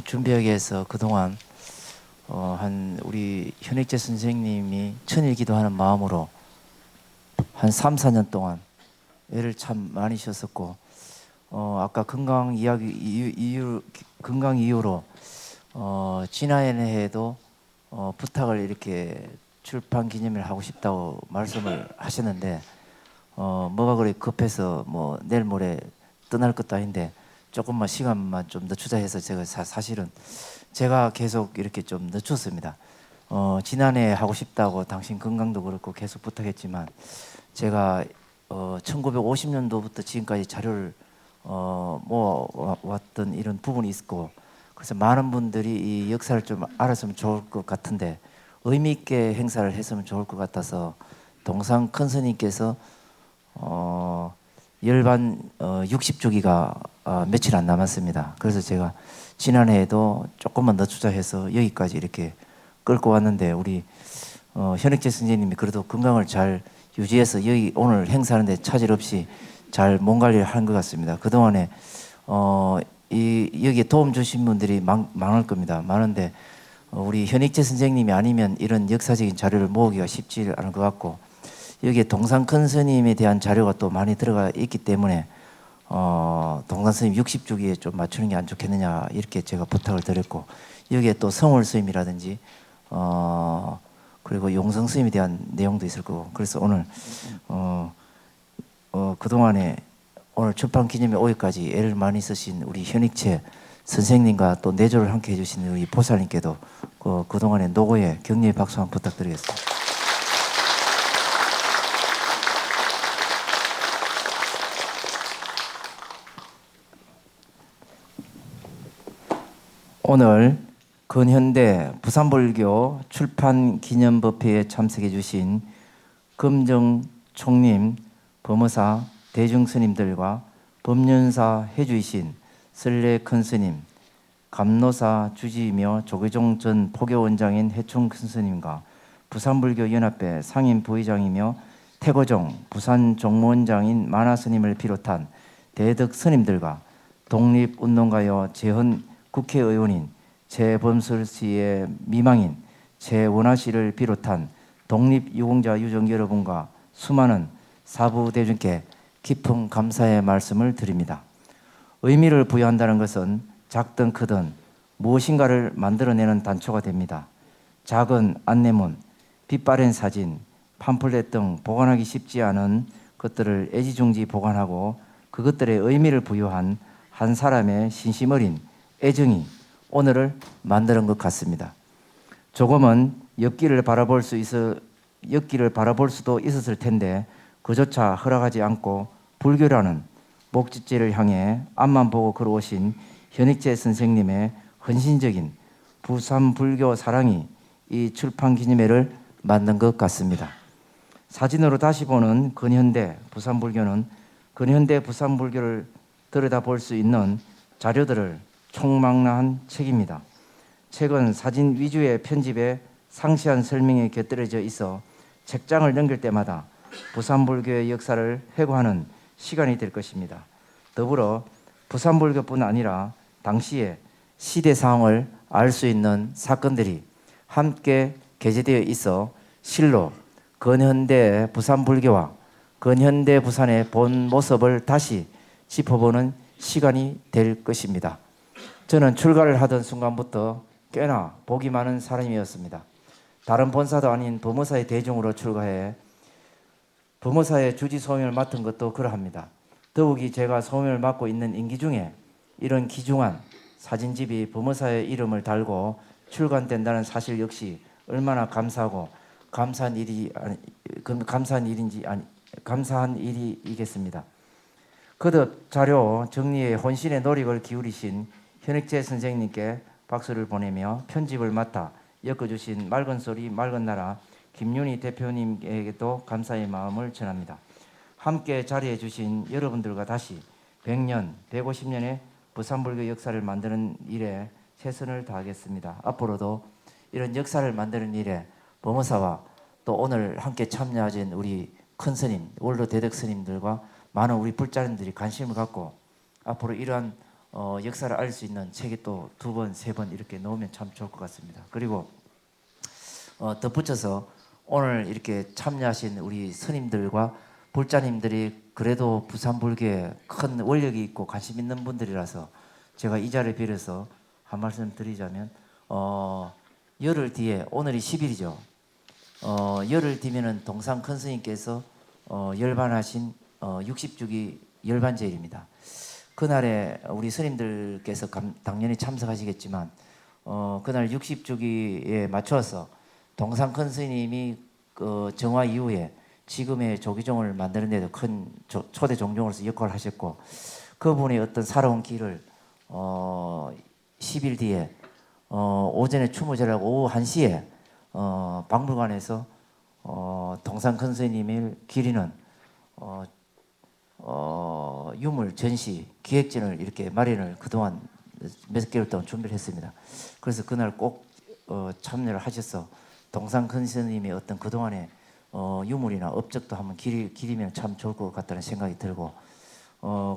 Speaker 4: 준비하기 위해서 그동안 우리 현익재 선생님이 천일기도하는 마음으로 한 3, 4년 동안 애를 참 많이 쉬었었고 아까 건강 이유로 지난해에도 부탁을 이렇게 출판 기념회를 하고 싶다고 말씀을 하셨는데 뭐가 그래 급해서 뭐 내일 모레 떠날 것도 아닌데 조금만 시간만 좀 늦추자 해서 제가 사실은 제가 계속 이렇게 좀 늦췄습니다. 지난해 하고 싶다고 당신 건강도 그렇고 계속 부탁했지만 제가 1950년도부터 지금까지 자료를 모아왔던 이런 부분이 있고 그래서 많은 분들이 이 역사를 좀 알았으면 좋을 것 같은데 의미 있게 행사를 했으면 좋을 것 같아서 동상 큰 스님께서 열반 60주기가 며칠 안 남았습니다. 그래서 제가 지난해에도 조금만 늦추자 해서 여기까지 이렇게 끌고 왔는데 우리 현익재 선생님이 그래도 건강을 잘 유지해서 여기 오늘 행사하는데 차질 없이 잘 몸 관리를 한 것 같습니다. 그동안에 여기에 도움 주신 분들이 많을 겁니다. 많은데 우리 현익재 선생님이 아니면 이런 역사적인 자료를 모으기가 쉽지 않을 것 같고 여기에 동상 큰 스님에 대한 자료가 또 많이 들어가 있기 때문에 동상 스님 60주기에 좀 맞추는 게 안 좋겠느냐 이렇게 제가 부탁을 드렸고 여기에 또 성월 스님이라든지 그리고 용성 스님에 대한 내용도 있을 거고 그래서 오늘 그동안에 오늘 출판 기념회 오기까지 애를 많이 쓰신 우리 현익채 선생님과 또 내조를 함께 해주신 우리 보살님께도 그동안의 노고에 격려의 박수 한번 부탁드리겠습니다. 오늘 근현대 부산불교 출판 기념법회에 참석해 주신 금정총님, 범어사 대중스님들과 법륜사 해주이신 설례 큰스님, 감노사 주지이며 조계종 전 포교원장인 해충 큰스님과 부산불교연합회 상임 부의장이며 태고종 부산종무원장인 만화스님을 비롯한 대덕 스님들과 독립운동가여 재헌 국회의원인 최범설씨의 미망인 최원하씨를 비롯한 독립유공자 유족 여러분과 수많은 사부대중께 깊은 감사의 말씀을 드립니다. 의미를 부여한다는 것은 작든 크든 무엇인가를 만들어내는 단초가 됩니다. 작은 안내문, 빛바랜 사진, 팜플렛 등 보관하기 쉽지 않은 것들을 애지중지 보관하고 그것들의 의미를 부여한 한 사람의 신심 어린 애정이 오늘을 만드는 것 같습니다. 조금은 엽기를 바라볼 수도 있었을 텐데 그조차 허락하지 않고 불교라는 목적지를 향해 앞만 보고 걸어오신 현익재 선생님의 헌신적인 부산불교 사랑이 이 출판 기념회를 만든 것 같습니다. 사진으로 다시 보는 근현대 부산불교는 근현대 부산불교를 들여다볼 수 있는 자료들을 총망라한 책입니다. 책은 사진 위주의 편집에 상세한 설명이 곁들여져 있어 책장을 넘길 때마다 부산불교의 역사를 회고하는 시간이 될 것입니다. 더불어 부산불교뿐 아니라 당시의 시대 상황을 알 수 있는 사건들이 함께 게재되어 있어 실로 근현대 부산불교와 근현대 부산의 본 모습을 다시 짚어보는 시간이 될 것입니다. 저는 출가를 하던 순간부터 꽤나 복이 많은 사람이었습니다. 다른 본사도 아닌 법무사의 대중으로 출가해 법무사의 주지 소임을 맡은 것도 그러합니다. 더욱이 제가 소임을 맡고 있는 임기 중에 이런 귀중한 사진집이 법무사의 이름을 달고 출간된다는 사실 역시 얼마나 감사하고 감사한 일이겠습니다. 거듭 자료 정리에 혼신의 노력을 기울이신 현익재 선생님께 박수를 보내며 편집을 맡아 엮어주신 맑은 소리 맑은 나라 김윤희 대표님에게도 감사의 마음을 전합니다. 함께 자리해 주신 여러분들과 다시 100년, 150년의 부산불교 역사를 만드는 일에 최선을 다하겠습니다. 앞으로도 이런 역사를 만드는 일에 법무사와 또 오늘 함께 참여하신 우리 큰 스님, 원로 대덕 스님들과 많은 우리 불자님들이 관심을 갖고 앞으로 이러한 역사를 알 수 있는 책이 또 2번, 3번 이렇게 넣으면 참 좋을 것 같습니다. 그리고 덧붙여서 오늘 이렇게 참여하신 우리 스님들과 불자님들이 그래도 부산불교에 큰 원력이 있고 관심 있는 분들이라서 제가 이 자리를 빌어서 한 말씀 드리자면 열흘 뒤에 오늘이 10일이죠. 열흘 뒤면은 동산 큰 스님께서 열반하신 60주기 열반제일입니다. 그날에 우리 스님들께서 당연히 참석하시겠지만 그날 60주기에 맞춰서 동산 큰 스님이 정화 이후에 지금의 조기종을 만드는 데도 큰 초대 종종으로서 역할을 하셨고 그분의 어떤 살아온 길을 10일 뒤에 오전에 추모제라고 오후 1시에 박물관에서 동산 큰 스님을 기리는 유물 전시 기획전을 이렇게 마련을 그동안 몇 개월 동안 준비를 했습니다. 그래서 그날 꼭 참여를 하셔서 동산 큰 스님의 어떤 그동안의 유물이나 업적도 한번 기리면 참 좋을 것 같다는 생각이 들고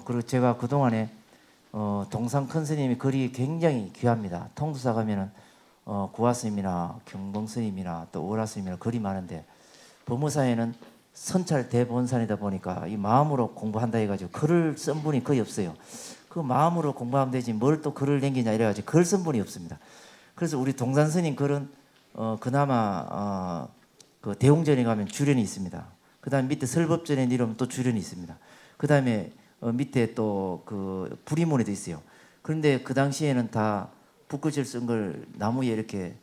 Speaker 4: 그리고 제가 그동안에 동산 큰 스님의 글이 굉장히 귀합니다. 통도사 가면은 구화 스님이나 경봉 스님이나 또 오라 스님이나 글이 많은데 법무사에는 선찰 대본산이다 보니까 이 마음으로 공부한다 해가지고 글을 쓴 분이 거의 없어요. 그 마음으로 공부하면 되지 뭘 또 글을 남기냐 이래가지고 글 쓴 분이 없습니다. 그래서 우리 동산 스님 글은 그나마 그 대웅전에 가면 주련이 있습니다. 그 다음에 밑에 설법전에 이러면 또 주련이 있습니다. 그 다음에 밑에 또 그 부리문에도 있어요. 그런데 그 당시에는 다 붓글씨를 쓴 걸 나무에 이렇게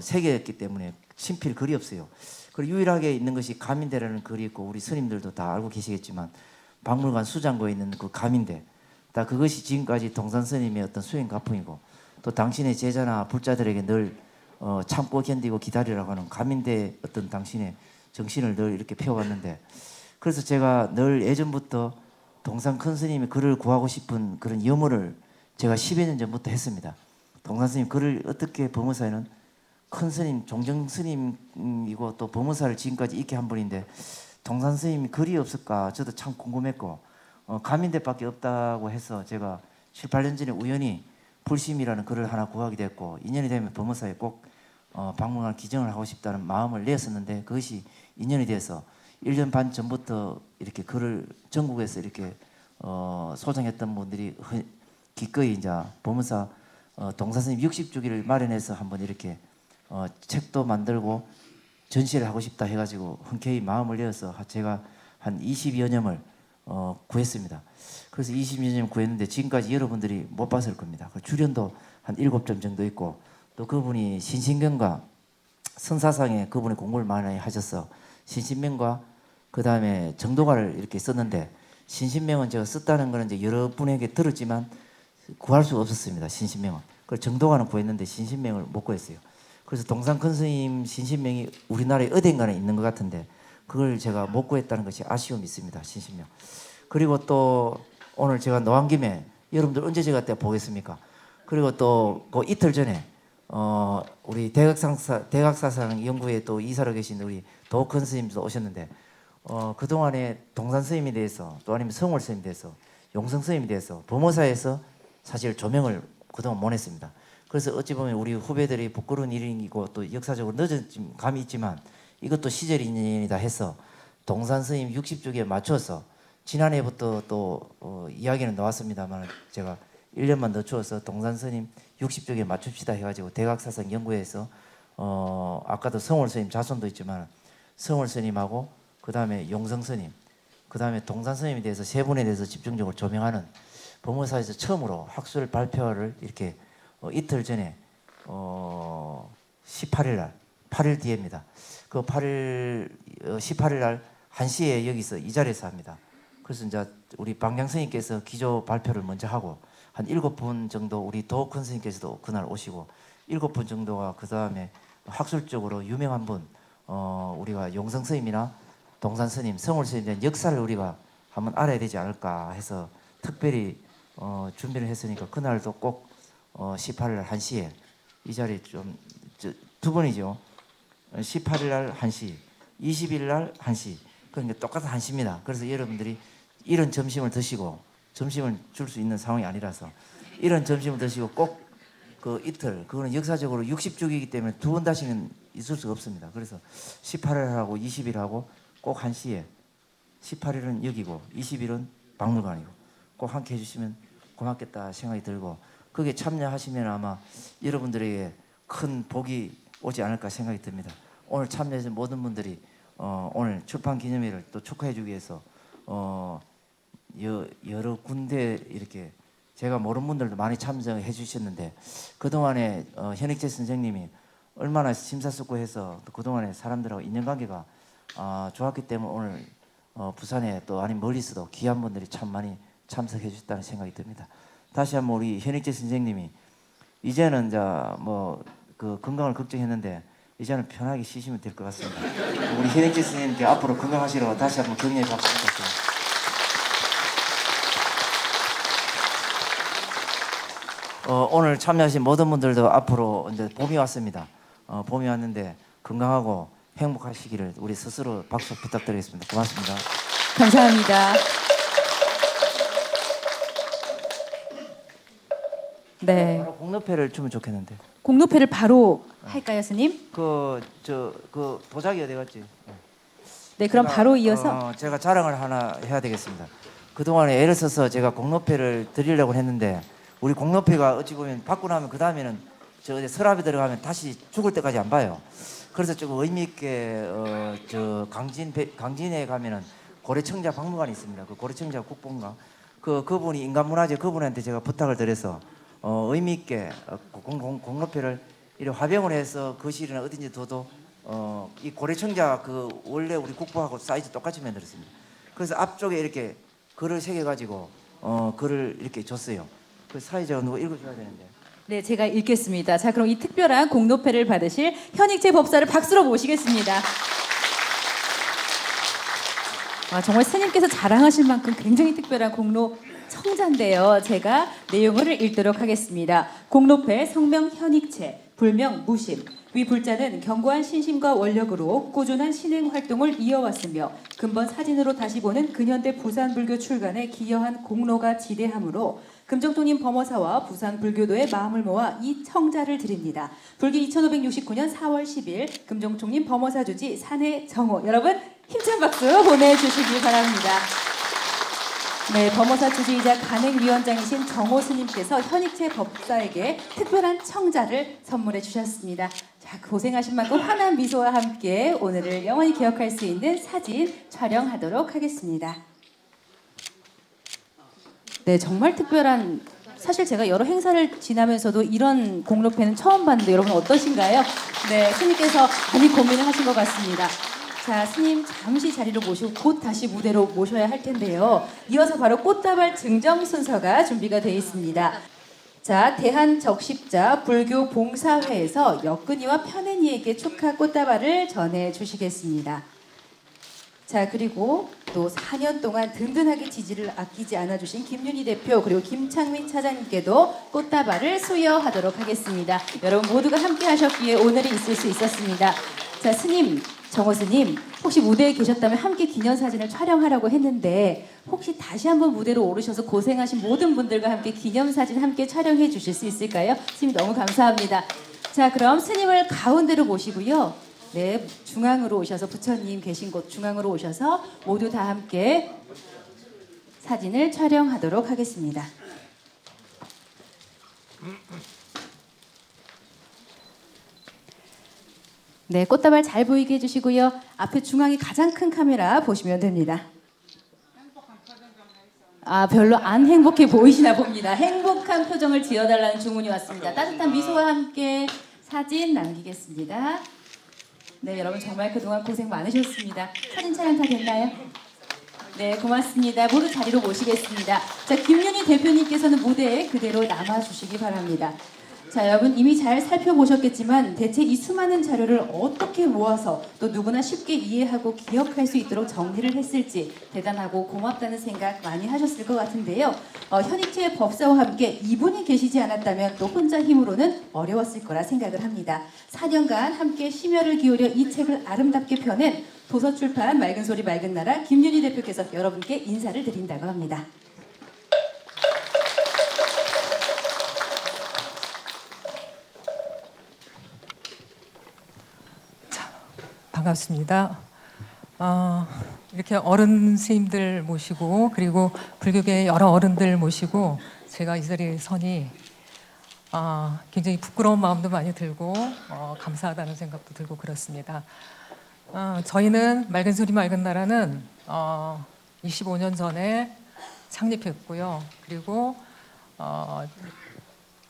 Speaker 4: 새겼기 때문에 친필 글이 없어요. 그리고 유일하게 있는 것이 가민대라는 글이 있고 우리 스님들도 다 알고 계시겠지만 박물관 수장고에 있는 그 가민대 다 그것이 지금까지 동산 스님의 어떤 수행 가풍이고 또 당신의 제자나 불자들에게 늘 참고 견디고 기다리라고 하는 가민대의 어떤 당신의 정신을 늘 이렇게 펴왔는데 그래서 제가 늘 예전부터 동산 큰 스님의 글을 구하고 싶은 그런 염원을 제가 10여 년 전부터 했습니다. 동산 스님 글을 어떻게 법무사에는 큰 스님, 종정 스님이고 또 법무사를 지금까지 있게 한 분인데 동산 스님이 글이 없을까 저도 참 궁금했고 가민대밖에 없다고 해서 제가 7, 8년 전에 우연히 불심이라는 글을 하나 구하게 됐고 인연이 되면 법무사에 꼭 박물관 기증을 하고 싶다는 마음을 내었었는데 그것이 인연이 돼서 1년 반 전부터 이렇게 글을 전국에서 이렇게 소장했던 분들이 기꺼이 이제 법무사 동산스님 60주기를 마련해서 한번 이렇게 책도 만들고 전시를 하고 싶다 해가지고 흔쾌히 마음을 내어서 제가 한 20여 년을 구했습니다. 그래서 20여 년 구했는데 지금까지 여러분들이 못 봤을 겁니다. 주련도 한 7점 정도 있고 또 그분이 신신명과 선사상에 그분이 공부를 많이 하셔서 신신명과 그 다음에 정도가를 이렇게 썼는데 신신명은 제가 썼다는 거는 이제 여러분에게 들었지만 구할 수가 없었습니다. 신신명은. 그걸 정도가는 구했는데 신신명을 못 구했어요. 그래서 동산 큰 스님 신신명이 우리나라에 어딘가에 있는 것 같은데 그걸 제가 못 구했다는 것이 아쉬움이 있습니다. 신신명. 그리고 또 오늘 제가 노한 김에 여러분들 언제 제가 때 보겠습니까? 그리고 또 그 이틀 전에 우리 대각사상 연구회 또 이사로 계신 우리 도큰 스님도 오셨는데 그 동안에 동산 스님에 대해서 또 아니면 성월 스님에 대해서 용성 스님에 대해서 범어사에서 사실 조명을 그동안 못 했습니다. 그래서 어찌 보면 우리 후배들이 부끄러운 일이고 또 역사적으로 늦은 감이 있지만 이것도 시절 인연이다 해서 동산 스님 60주기에 맞춰서 지난해부터 또 이야기는 나왔습니다만 제가 1년만 늦추어서 동산 스님 60주기에 맞춥시다 해가지고 대각사상 연구회에서 아까도 성월 스님 자손도 있지만 성월 스님하고 그 다음에 용성 스님 그 다음에 동산 스님에 대해서 세 분에 대해서 집중적으로 조명하는 범어사에서 처음으로 학술 발표를 이렇게 이틀 전에 18일 날 8일 뒤입니다. 그 18일 날 1시에 여기서 이 자리에서 합니다. 그래서 이제 우리 방장 스님께서 기조 발표를 먼저 하고 한 7분 정도 우리 도큰 스님께서도 그날 오시고 7분 정도가 그 다음에 학술적으로 유명한 분 우리가 용성 스님이나 동산 스님, 성월 스님에 대한 역사를 우리가 한번 알아야 되지 않을까 해서 특별히 준비를 했으니까 그날도 꼭 18일 날 1시에 이 자리 좀 두 번이죠. 18일 날 1시, 20일 날 1시. 그러니까 똑같은 1시입니다. 그래서 여러분들이 이런 점심을 드시고 점심을 줄 수 있는 상황이 아니라서 이런 점심을 드시고 꼭 그 이틀 그거는 역사적으로 60주기이기 때문에 두 번 다시는 있을 수가 없습니다. 그래서 18일하고 20일하고 꼭 1시에 18일은 여기고 20일은 박물관이고 꼭 함께 해주시면 고맙겠다 생각이 들고 거기에 참여하시면 아마 여러분들에게 큰 복이 오지 않을까 생각이 듭니다. 오늘 참여해주신 모든 분들이 오늘 출판 기념일을 또 축하해주기 위해서 여러 군데 이렇게 제가 모르는 분들도 많이 참여해 주셨는데 그동안에 현익재 선생님이 얼마나 심사숙고해서 또 그동안에 사람들하고 인연관계가 좋았기 때문에 오늘 부산에 또 아닌 멀리서도 귀한 분들이 참 많이 참석해 주셨다는 생각이 듭니다. 다시 한번 우리 현익재 선생님이 이제는 이제 뭐 그 건강을 걱정했는데 이제는 편하게 쉬시면 될 것 같습니다. 우리 현익재 선생님께 앞으로 건강하시라고 다시 한번 격려의 박수 부탁드립니다. 오늘 참여하신 모든 분들도 앞으로 이제 봄이 왔습니다. 봄이 왔는데 건강하고 행복하시기를 우리 스스로 박수 부탁드리겠습니다. 고맙습니다.
Speaker 1: 감사합니다. 네.
Speaker 4: 바로 공로패를 주면 좋겠는데.
Speaker 1: 공로패를 바로 할까요, 스님?
Speaker 4: 그 도자기 어디 갔지?
Speaker 1: 네, 그럼
Speaker 4: 제가,
Speaker 1: 바로 이어서
Speaker 4: 제가 자랑을 하나 해야 되겠습니다. 그 동안에 애를 써서 제가 공로패를 드리려고 했는데 우리 공로패가 어찌 보면 받고 나면 그 다음에는 저 어디 서랍에 들어가면 다시 죽을 때까지 안 봐요. 그래서 조금 의미 있게 저 강진에 가면은 고래청자 박물관이 있습니다. 그 고래청자 국본가 그분이 인간문화재 그분한테 제가 부탁을 드려서 의미 있게 공로패를 이렇게 화병을 해서 거실이나 어딘지 둬도 이 고래청자 그 원래 우리 국보하고 사이즈 똑같이 만들었습니다. 그래서 앞쪽에 이렇게 글을 새겨 가지고 글을 이렇게 줬어요. 그 사회자가 누가 읽어줘야 되는데.
Speaker 1: 네, 제가 읽겠습니다. 자, 그럼 이 특별한 공로패를 받으실 현익재 법사를 박수로 모시겠습니다. 정말 스님께서 자랑하실 만큼 굉장히 특별한 공로 청자인데요. 제가 내용을 읽도록 하겠습니다. 공로패 성명 현익재, 불명 무심. 위 불자는 견고한 신심과 원력으로 꾸준한 신행 활동을 이어왔으며 근본 사진으로 다시 보는 근현대 부산불교 출간에 기여한 공로가 지대하므로 금정통님 범어사와 부산불교도의 마음을 모아 이 청자를 드립니다. 불기 2569년 4월 10일 금정통님 범어사 주지 산해 정호. 여러분 힘찬 박수 보내주시기 바랍니다. 네, 범어사 주지이자 간행위원장이신 정호 스님께서 현익재 법사에게 특별한 청자를 선물해 주셨습니다. 자, 고생하신 만큼 환한 미소와 함께 오늘을 영원히 기억할 수 있는 사진 촬영하도록 하겠습니다. 네, 정말 특별한, 사실 제가 여러 행사를 지나면서도 이런 공로패는 처음 봤는데 여러분 어떠신가요? 네, 스님께서 많이 고민을 하신 것 같습니다. 자, 스님 잠시 자리로 모시고 곧 다시 무대로 모셔야 할 텐데요. 이어서 바로 꽃다발 증정 순서가 준비가 되어 있습니다. 자, 대한적십자 불교 봉사회에서 역근이와 편은이에게 축하 꽃다발을 전해주시겠습니다. 자, 그리고 또 4년 동안 든든하게 지지를 아끼지 않아주신 김윤희 대표 그리고 김창민 차장님께도 꽃다발을 수여하도록 하겠습니다. 여러분 모두가 함께 하셨기에 오늘이 있을 수 있었습니다. 자, 스님, 정호 스님, 혹시 무대에 계셨다면 함께 기념사진을 촬영하라고 했는데 혹시 다시 한번 무대로 오르셔서 고생하신 모든 분들과 함께 기념사진 함께 촬영해 주실 수 있을까요? 스님 너무 감사합니다. 자, 그럼 스님을 가운데로 모시고요. 네, 중앙으로 오셔서 부처님 계신 곳 중앙으로 오셔서 모두 다 함께 사진을 촬영하도록 하겠습니다. 네, 꽃다발 잘 보이게 해주시고요. 앞에 중앙이 가장 큰 카메라 보시면 됩니다. 아, 별로 안 행복해 보이시나 봅니다. 행복한 표정을 지어달라는 주문이 왔습니다. 따뜻한 미소와 함께 사진 남기겠습니다. 네, 여러분 정말 그동안 고생 많으셨습니다. 사진 촬영 다 됐나요? 네, 고맙습니다. 모두 자리로 모시겠습니다. 자, 김윤희 대표님께서는 무대에 그대로 남아주시기 바랍니다. 자, 여러분 이미 잘 살펴보셨겠지만 대체 이 수많은 자료를 어떻게 모아서 또 누구나 쉽게 이해하고 기억할 수 있도록 정리를 했을지 대단하고 고맙다는 생각 많이 하셨을 것 같은데요. 현익채 법사와 함께 이분이 계시지 않았다면 또 혼자 힘으로는 어려웠을 거라 생각을 합니다. 4년간 함께 심혈을 기울여 이 책을 아름답게 펴낸 도서출판 맑은소리 맑은나라 김윤희 대표께서 여러분께 인사를 드린다고 합니다.
Speaker 5: 반갑습니다. 이렇게 어른 스님들 모시고 그리고 불교계 여러 어른들 모시고 제가 이 자리에 서니 굉장히 부끄러운 마음도 많이 들고 감사하다는 생각도 들고 그렇습니다. 저희는 맑은소리 맑은나라는 25년 전에 창립했고요. 그리고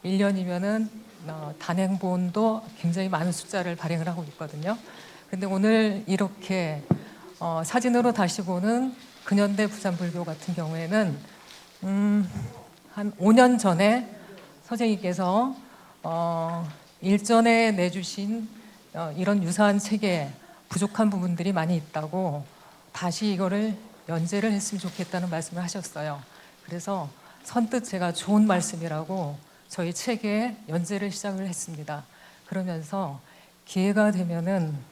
Speaker 5: 1년이면은 단행본도 굉장히 많은 숫자를 발행을 하고 있거든요. 근데 오늘 이렇게 사진으로 다시 보는 근현대 부산불교 같은 경우에는 한 5년 전에 선생님께서 일전에 내주신 이런 유사한 책에 부족한 부분들이 많이 있다고 다시 이거를 연재를 했으면 좋겠다는 말씀을 하셨어요. 그래서 선뜻 제가 좋은 말씀이라고 저희 책에 연재를 시작을 했습니다. 그러면서 기회가 되면은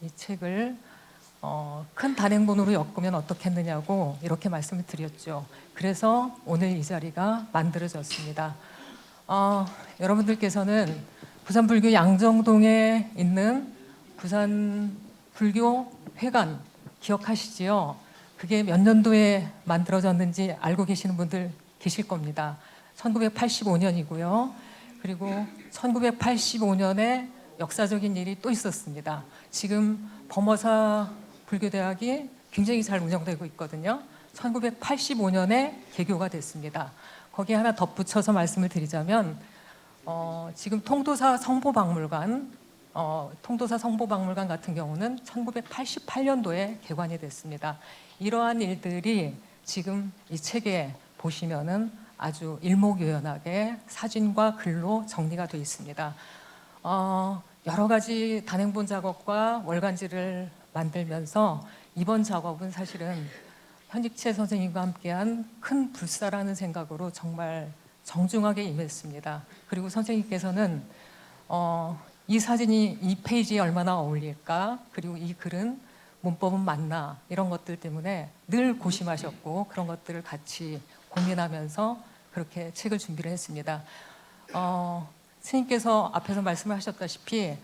Speaker 5: 이 책을 큰 단행본으로 엮으면 어떻겠느냐고 이렇게 말씀을 드렸죠. 그래서 오늘 이 자리가 만들어졌습니다. 여러분들께서는 부산불교 양정동에 있는 부산불교회관 기억하시지요? 그게 몇 년도에 만들어졌는지 알고 계시는 분들 계실 겁니다. 1985년이고요. 그리고 1985년에 역사적인 일이 또 있었습니다. 지금 범어사 불교대학이 굉장히 잘 운영되고 있거든요. 1985년에 개교가 됐습니다. 거기에 하나 덧붙여서 말씀을 드리자면 지금 통도사 성보박물관 같은 경우는 1988년도에 개관이 됐습니다. 이러한 일들이 지금 이 책에 보시면은 아주 일목요연하게 사진과 글로 정리가 되어 있습니다. 여러 가지 단행본 작업과 월간지를 만들면서 이번 작업은 사실은 현익채 선생님과 함께한 큰 불사라는 생각으로 정말 정중하게 임했습니다. 그리고 선생님께서는 이 사진이 이 페이지에 얼마나 어울릴까, 그리고 이 글은 문법은 맞나, 이런 것들 때문에 늘 고심하셨고 그런 것들을 같이 고민하면서 그렇게 책을 준비를 했습니다. 스님께서 앞에서 말씀을 하셨다시피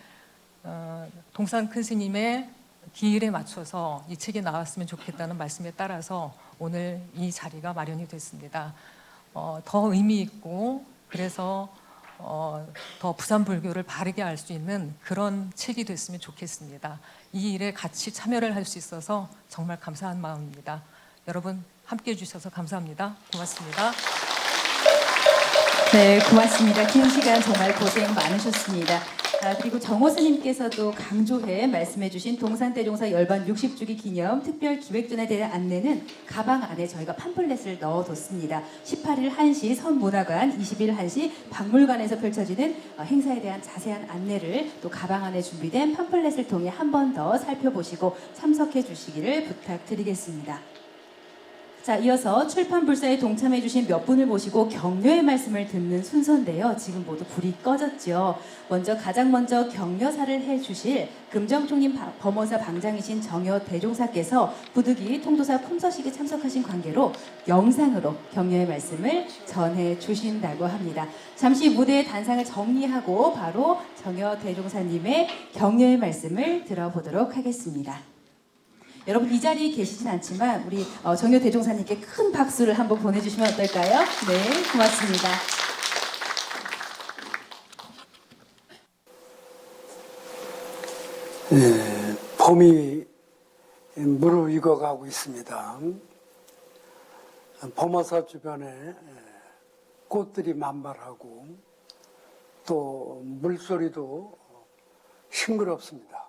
Speaker 5: 동산 큰 스님의 기일에 맞춰서 이 책이 나왔으면 좋겠다는 말씀에 따라서 오늘 이 자리가 마련이 됐습니다. 더 의미 있고 그래서 더 부산 불교를 바르게 알 수 있는 그런 책이 됐으면 좋겠습니다. 이 일에 같이 참여를 할 수 있어서 정말 감사한 마음입니다. 여러분 함께해 주셔서 감사합니다. 고맙습니다.
Speaker 1: 네, 고맙습니다. 긴 시간 정말 고생 많으셨습니다. 그리고 정호 스님께서도 강조해 말씀해 주신 동산대종사 열반 60주기 기념 특별 기획전에 대한 안내는 가방 안에 저희가 팜플렛을 넣어뒀습니다. 18일 1시 선문화관, 20일 1시 박물관에서 펼쳐지는 행사에 대한 자세한 안내를 또 가방 안에 준비된 팜플렛을 통해 한 번 더 살펴보시고 참석해 주시기를 부탁드리겠습니다. 자, 이어서 출판불사에 동참해 주신 몇 분을 모시고 격려의 말씀을 듣는 순서인데요. 지금 모두 불이 꺼졌죠. 가장 먼저 격려사를 해주실 금정총림 범원사 방장이신 정여 대종사께서 부득이 통도사 품서식에 참석하신 관계로 영상으로 격려의 말씀을 전해 주신다고 합니다. 잠시 무대의 단상을 정리하고 바로 정여 대종사님의 격려의 말씀을 들어보도록 하겠습니다. 여러분 이 자리에 계시진 않지만 우리 정여 대종사님께 큰 박수를 한번 보내주시면 어떨까요? 네, 고맙습니다.
Speaker 6: 봄이 무르익어가고 있습니다. 범어사 주변에 꽃들이 만발하고 또 물소리도 싱그럽습니다.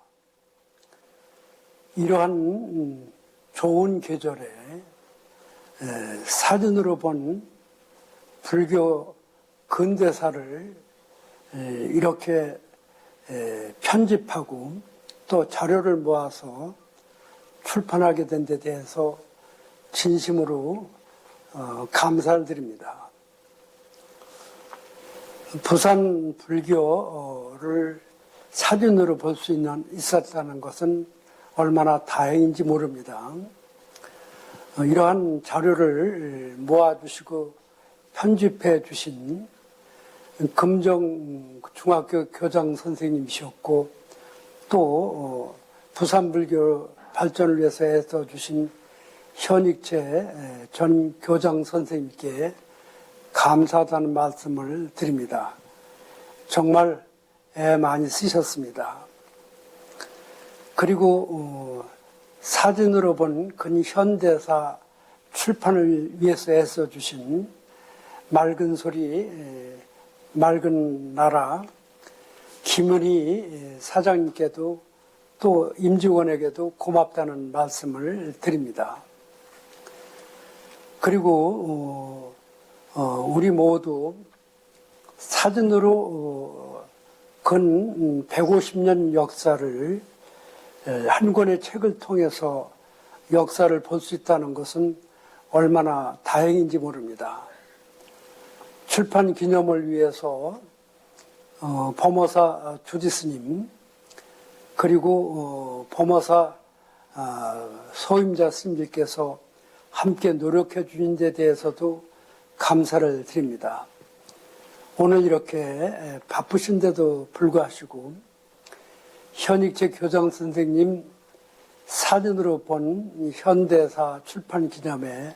Speaker 6: 이러한 좋은 계절에 사진으로 본 불교 근대사를 이렇게 편집하고 또 자료를 모아서 출판하게 된 데 대해서 진심으로 감사를 드립니다. 부산 불교를 사진으로 볼 수 있었다는 것은 얼마나 다행인지 모릅니다. 이러한 자료를 모아주시고 편집해 주신 금정중학교 교장 선생님이셨고 또 부산불교 발전을 위해서 애써주신 현익재 전 교장 선생님께 감사하다는 말씀을 드립니다. 정말 애 많이 쓰셨습니다. 그리고 사진으로 본 근현대사 출판을 위해서 애써주신 맑은 소리, 맑은 나라 김은희 사장님께도 또 임직원에게도 고맙다는 말씀을 드립니다. 그리고 우리 모두 사진으로 근 150년 역사를 한 권의 책을 통해서 역사를 볼 수 있다는 것은 얼마나 다행인지 모릅니다. 출판 기념을 위해서 범어사 주지스님 그리고 범어사 소임자 스님들께서 함께 노력해 주신 데 대해서도 감사를 드립니다. 오늘 이렇게 바쁘신데도 불구하시고 현익재 교장 선생님 사진으로 본 현대사 출판 기념에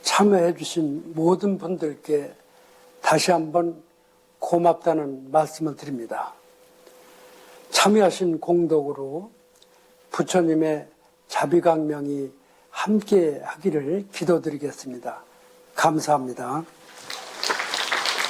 Speaker 6: 참여해 주신 모든 분들께 다시 한번 고맙다는 말씀을 드립니다. 참여하신 공덕으로 부처님의 자비강명이 함께 하기를 기도드리겠습니다. 감사합니다.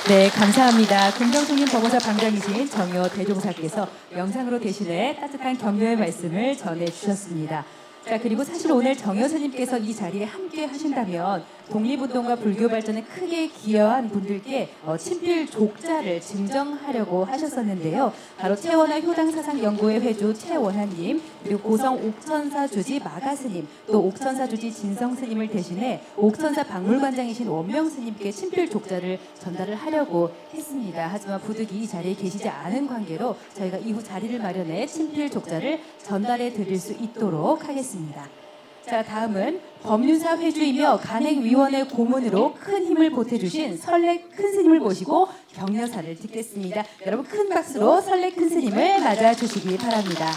Speaker 1: 네, 감사합니다. 금정총림 법무사 방장이신 정여 대종사께서 영상으로 대신해 따뜻한 격려의 말씀을 전해주셨습니다. 자, 그리고 사실 오늘 정여 스님께서 이 자리에 함께 하신다면 독립운동과 불교 발전에 크게 기여한 분들께 친필 족자를 증정하려고 하셨었는데요. 바로 채원화 효당사상연구회 회주 최원하님, 그리고 고성 옥천사 주지 마가스님, 또 옥천사 주지 진성스님을 대신해 옥천사 박물관장이신 원명스님께 친필 족자를 전달을 하려고 했습니다. 하지만 부득이 이 자리에 계시지 않은 관계로 저희가 이후 자리를 마련해 친필 족자를 전달해 드릴 수 있도록 하겠습니다. 자, 다음은 법륜사 회주이며 간행위원회 고문으로 큰 힘을 보태주신 설례 큰 스님을 모시고 격려사를 듣겠습니다. 여러분 큰 박수로 설례 큰 스님을 맞아주시기 바랍니다.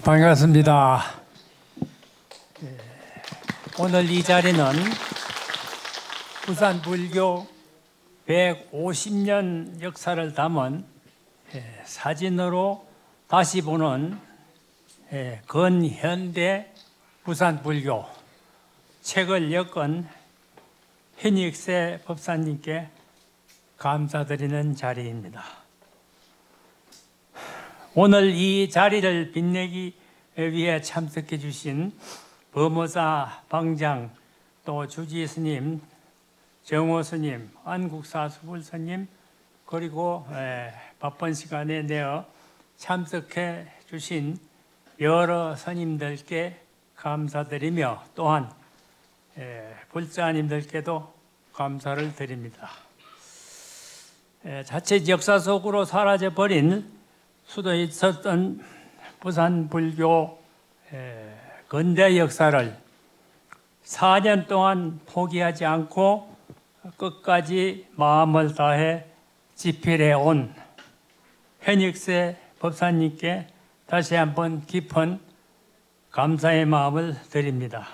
Speaker 7: 반갑습니다. 오늘 이 자리는 부산 불교 150년 역사를 담은 사진으로 다시 보는 근현대 부산 불교 책을 엮은 현익세 법사님께 감사드리는 자리입니다. 오늘 이 자리를 빛내기 위해 참석해 주신 범어사 방장, 또 주지 스님, 정호 스님, 안국사 수불 스님, 그리고 바쁜 시간에 내어 참석해 주신 여러 스님들께 감사드리며 또한 불자님들께도 감사를 드립니다. 자칫 역사 속으로 사라져버린 수도에 있었던 부산 불교 근대 역사를 4년 동안 포기하지 않고 끝까지 마음을 다해 집필해 온 현익세 법사님께 다시 한번 깊은 감사의 마음을 드립니다.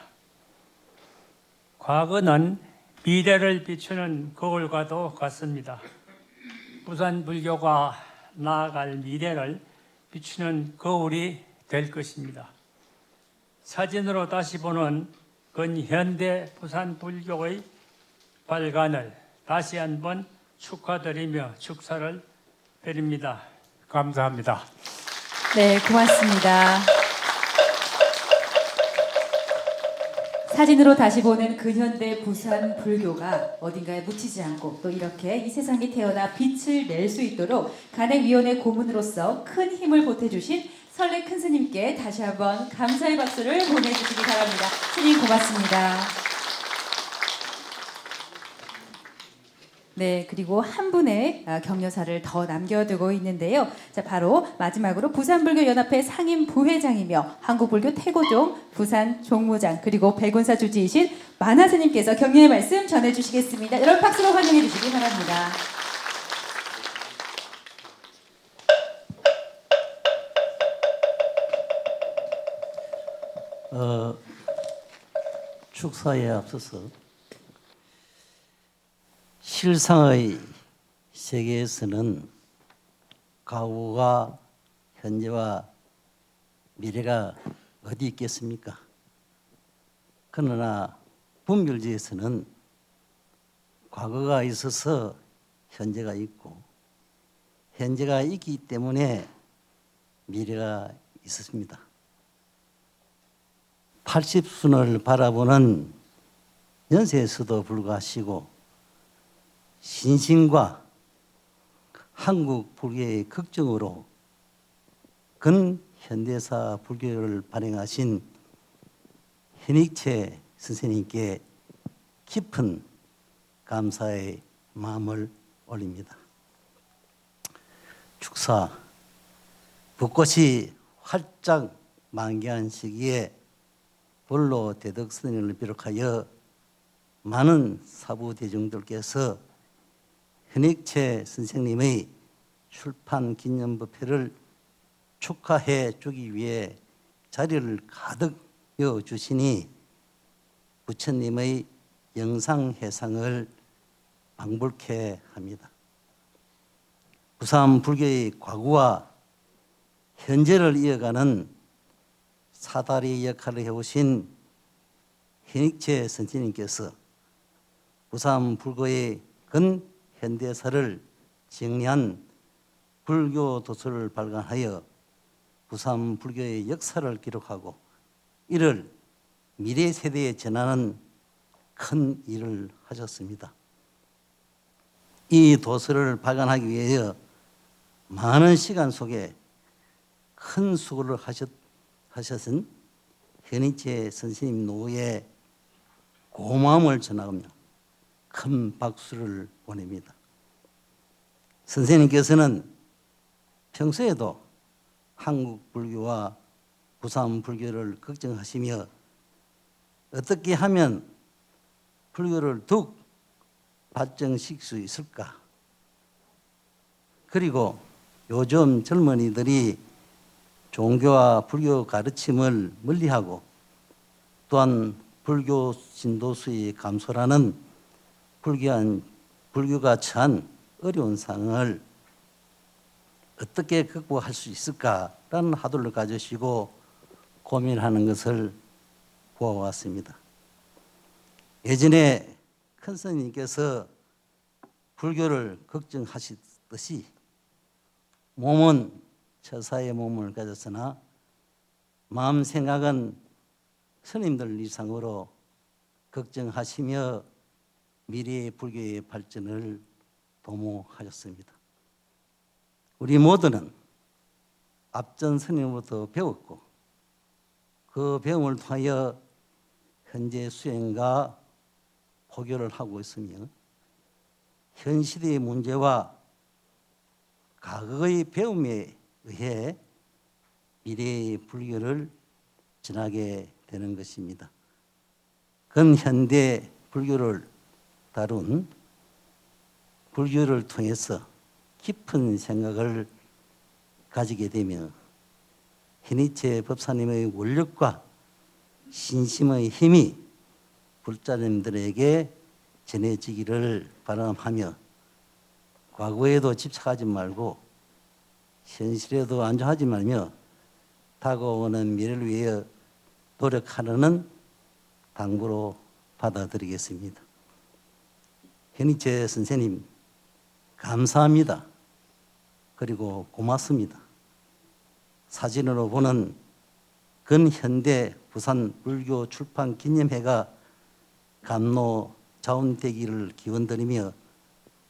Speaker 7: 과거는 미래를 비추는 거울과도 같습니다. 부산 불교가 나아갈 미래를 비추는 거울이 될 것입니다. 사진으로 다시 보는 근현대 부산 불교의 발간을 다시 한번 축하드리며 축사를 드립니다. 감사합니다.
Speaker 1: 네, 고맙습니다. 사진으로 다시 보는 근현대 부산 불교가 어딘가에 묻히지 않고 또 이렇게 이 세상에 태어나 빛을 낼 수 있도록 간행위원회 고문으로서 큰 힘을 보태주신 설례 큰 스님께 다시 한번 감사의 박수를 보내주시기 바랍니다. 스님 고맙습니다. 네, 그리고 한 분의 격려사를 더 남겨두고 있는데요. 자, 바로 마지막으로 부산불교연합회 상임 부회장이며 한국불교 태고종 부산 종무장 그리고 백운사 주지이신 만화 스님께서 격려의 말씀 전해주시겠습니다. 여러분 박수로 환영해 주시기 바랍니다.
Speaker 8: 축사에 앞서서 실상의 세계에서는 과거가 현재와 미래가 어디 있겠습니까? 그러나 분별지에서는 과거가 있어서 현재가 있고 현재가 있기 때문에 미래가 있었습니다. 80순을 바라보는 연세에서도 불구하시고 신신과 한국 불교의 극정으로 근현대사 불교를 발행하신 현익채 선생님께 깊은 감사의 마음을 올립니다. 축사, 벚꽃이 활짝 만개한 시기에 본로 대덕 스님을 비롯하여 많은 사부 대중들께서 현익채 선생님의 출판 기념법회를 축하해 주기 위해 자리를 가득 여어 주시니 부처님의 영상 해상을 방불케 합니다. 부산 불교의 과거와 현재를 이어가는 사다리 역할을 해오신 현익채 선생님께서 부산 불교의 근현대사를 정리한 불교 도서를 발간하여 부산 불교의 역사를 기록하고 이를 미래 세대에 전하는 큰 일을 하셨습니다. 이 도서를 발간하기 위해 많은 시간 속에 큰 수고를 하셨은 현익채 선생님 노후에 고마움을 전하며 큰 박수를 보냅니다. 선생님께서는 평소에도 한국 불교와 부산 불교를 걱정하시며 어떻게 하면 불교를 더욱 발전시킬 수 있을까? 그리고 요즘 젊은이들이 종교와 불교 가르침을 멀리하고 또한 불교 신도수의 감소라는 불교가 처한 어려운 상황을 어떻게 극복할 수 있을까라는 화두를 가지시고 고민하는 것을 보아왔습니다. 예전에 큰 스님께서 불교를 걱정하시듯이 몸은 처사의 몸을 가졌으나 마음 생각은 스님들 이상으로 걱정하시며 미래의 불교의 발전을 도모하셨습니다. 우리 모두는 앞전 스님으로부터 배웠고 그 배움을 통하여 현재 수행과 포교를 하고 있으며 현 시대의 문제와 과거의 배움에 의해 미래의 불교를 지나게 되는 것입니다. 근현대 불교를 다룬 불교를 통해서 깊은 생각을 가지게 되며 현희체 법사님의 원력과 신심의 힘이 불자님들에게 전해지기를 바람하며 과거에도 집착하지 말고 현실에도 안주하지 말며 다가오는 미래를 위해 노력하는 당부로 받아들이겠습니다. 현희체 선생님 감사합니다. 그리고 고맙습니다. 사진으로 보는 근현대 부산 불교 출판 기념회가 감로 자원되기를 기원드리며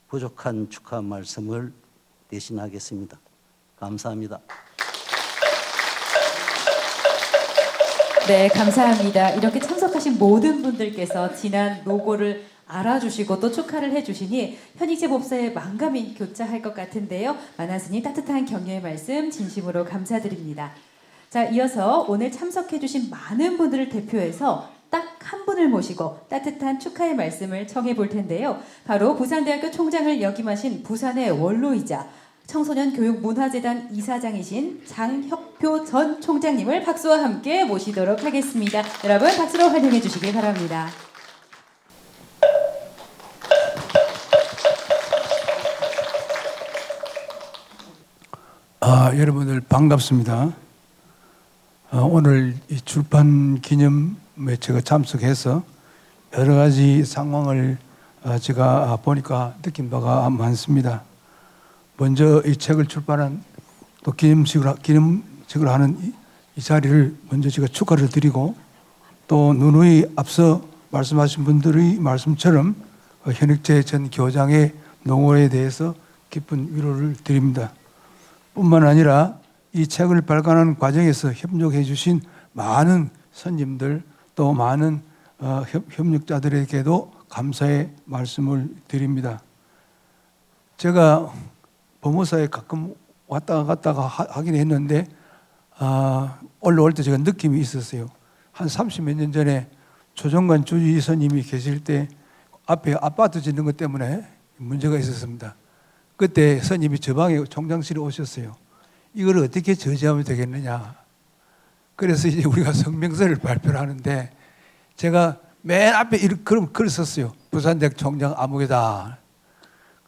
Speaker 8: 부족한 축하 말씀을 대신하겠습니다. 감사합니다.
Speaker 1: 네, 감사합니다. 이렇게 참석하신 모든 분들께서 지난 노고를 알아주시고 또 축하를 해주시니 현익재 법사의 만감이 교차할 것 같은데요. 만화스님 따뜻한 격려의 말씀 진심으로 감사드립니다. 자, 이어서 오늘 참석해주신 많은 분들을 대표해서 딱 한 분을 모시고 따뜻한 축하의 말씀을 청해 볼 텐데요. 바로 부산대학교 총장을 역임하신 부산의 원로이자 청소년교육문화재단 이사장이신 장혁표 전 총장님을 박수와 함께 모시도록 하겠습니다. 여러분 박수로 환영해 주시기 바랍니다.
Speaker 9: 여러분들 반갑습니다. 오늘 이 출판 기념에 제가 참석해서 여러 가지 상황을 제가 보니까 느낀 바가 많습니다. 먼저 이 책을 출판한 또 기념식을 하는 이 자리를 먼저 제가 축하를 드리고 또 누누이 앞서 말씀하신 분들의 말씀처럼 현익재 전 교장의 노고에 대해서 깊은 위로를 드립니다. 뿐만 아니라 이 책을 발간하는 과정에서 협력해 주신 많은 선임들 또 많은 협력자들에게도 감사의 말씀을 드립니다. 제가 법무사에 가끔 왔다가 갔다가 하긴 했는데 올라올 때 제가 느낌이 있었어요. 한 30몇 년 전에 조정관 주지스님이 계실 때 앞에 아파트 짓는 것 때문에 문제가 있었습니다. 그때 스님이 저 방에 총장실에 오셨어요. 이걸 어떻게 저지하면 되겠느냐. 그래서 이제 우리가 성명서를 발표를 하는데 제가 맨 앞에 그럼 글을 썼어요. 부산대학 총장 암흑이다.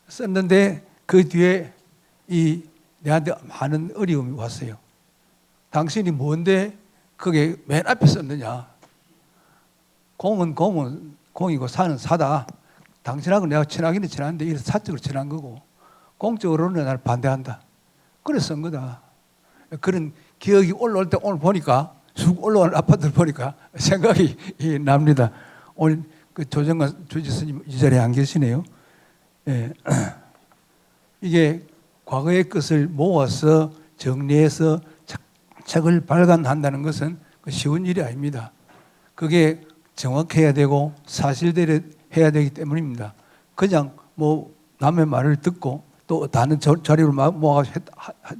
Speaker 9: 썼는데 그 뒤에 내한테 많은 어려움이 왔어요. 당신이 뭔데 그게 맨 앞에 썼느냐. 공은 공이고 사는 사다. 당신하고 내가 친하기는 친한데 이런 사적으로 친한 거고 공적으로는 나를 반대한다. 그래서 쓴 거다. 그런 기억이 올라올 때 오늘 보니까 쑥 올라오는 아파트를 보니까 생각이 납니다. 오늘 그 조정관 주지스님 이 자리에 안 계시네요. 예. 이게 과거의 것을 모아서 정리해서 책을 발간한다는 것은 쉬운 일이 아닙니다. 그게 정확해야 되고 사실대로 해야 되기 때문입니다. 그냥 뭐 남의 말을 듣고 또 다른 자료를 모아서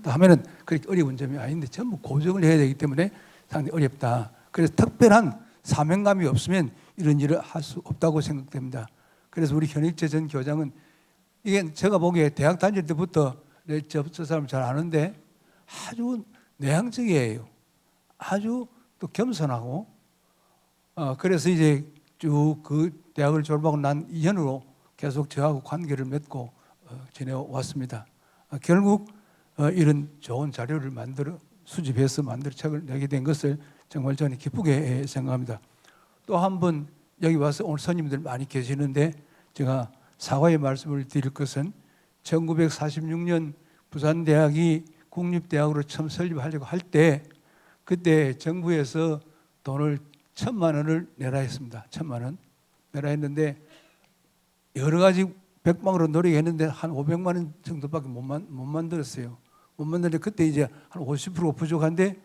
Speaker 9: 하면은 그렇게 어려운 점이 아닌데 전부 고정을 해야 되기 때문에 상당히 어렵다. 그래서 특별한 사명감이 없으면 이런 일을 할 수 없다고 생각됩니다. 그래서 우리 현익재 전 교장은 이게 제가 보기에 대학 다닐 때부터 저 사람 잘 아는데 아주 내향적이에요. 아주 또 겸손하고 그래서 이제 쭉 그 대학을 졸업하고 난 이전으로 계속 저하고 관계를 맺고 지내왔습니다. 결국 이런 좋은 자료를 수집해서 만들어 책을 내게 된 것을 정말 저는 기쁘게 생각합니다. 또 한 번 여기 와서 오늘 스님들 많이 계시는데 제가 사과의 말씀을 드릴 것은 1946년 부산대학이 국립대학으로 처음 설립하려고 할 때 그때 정부에서 돈을 1,000만 원을 내라 했습니다. 1,000만 원 내라 했는데 여러 가지 백방으로 노력했는데 한 500만 원 정도밖에 못 만들었어요. 못 만드는데 그때 이제 한 50% 부족한데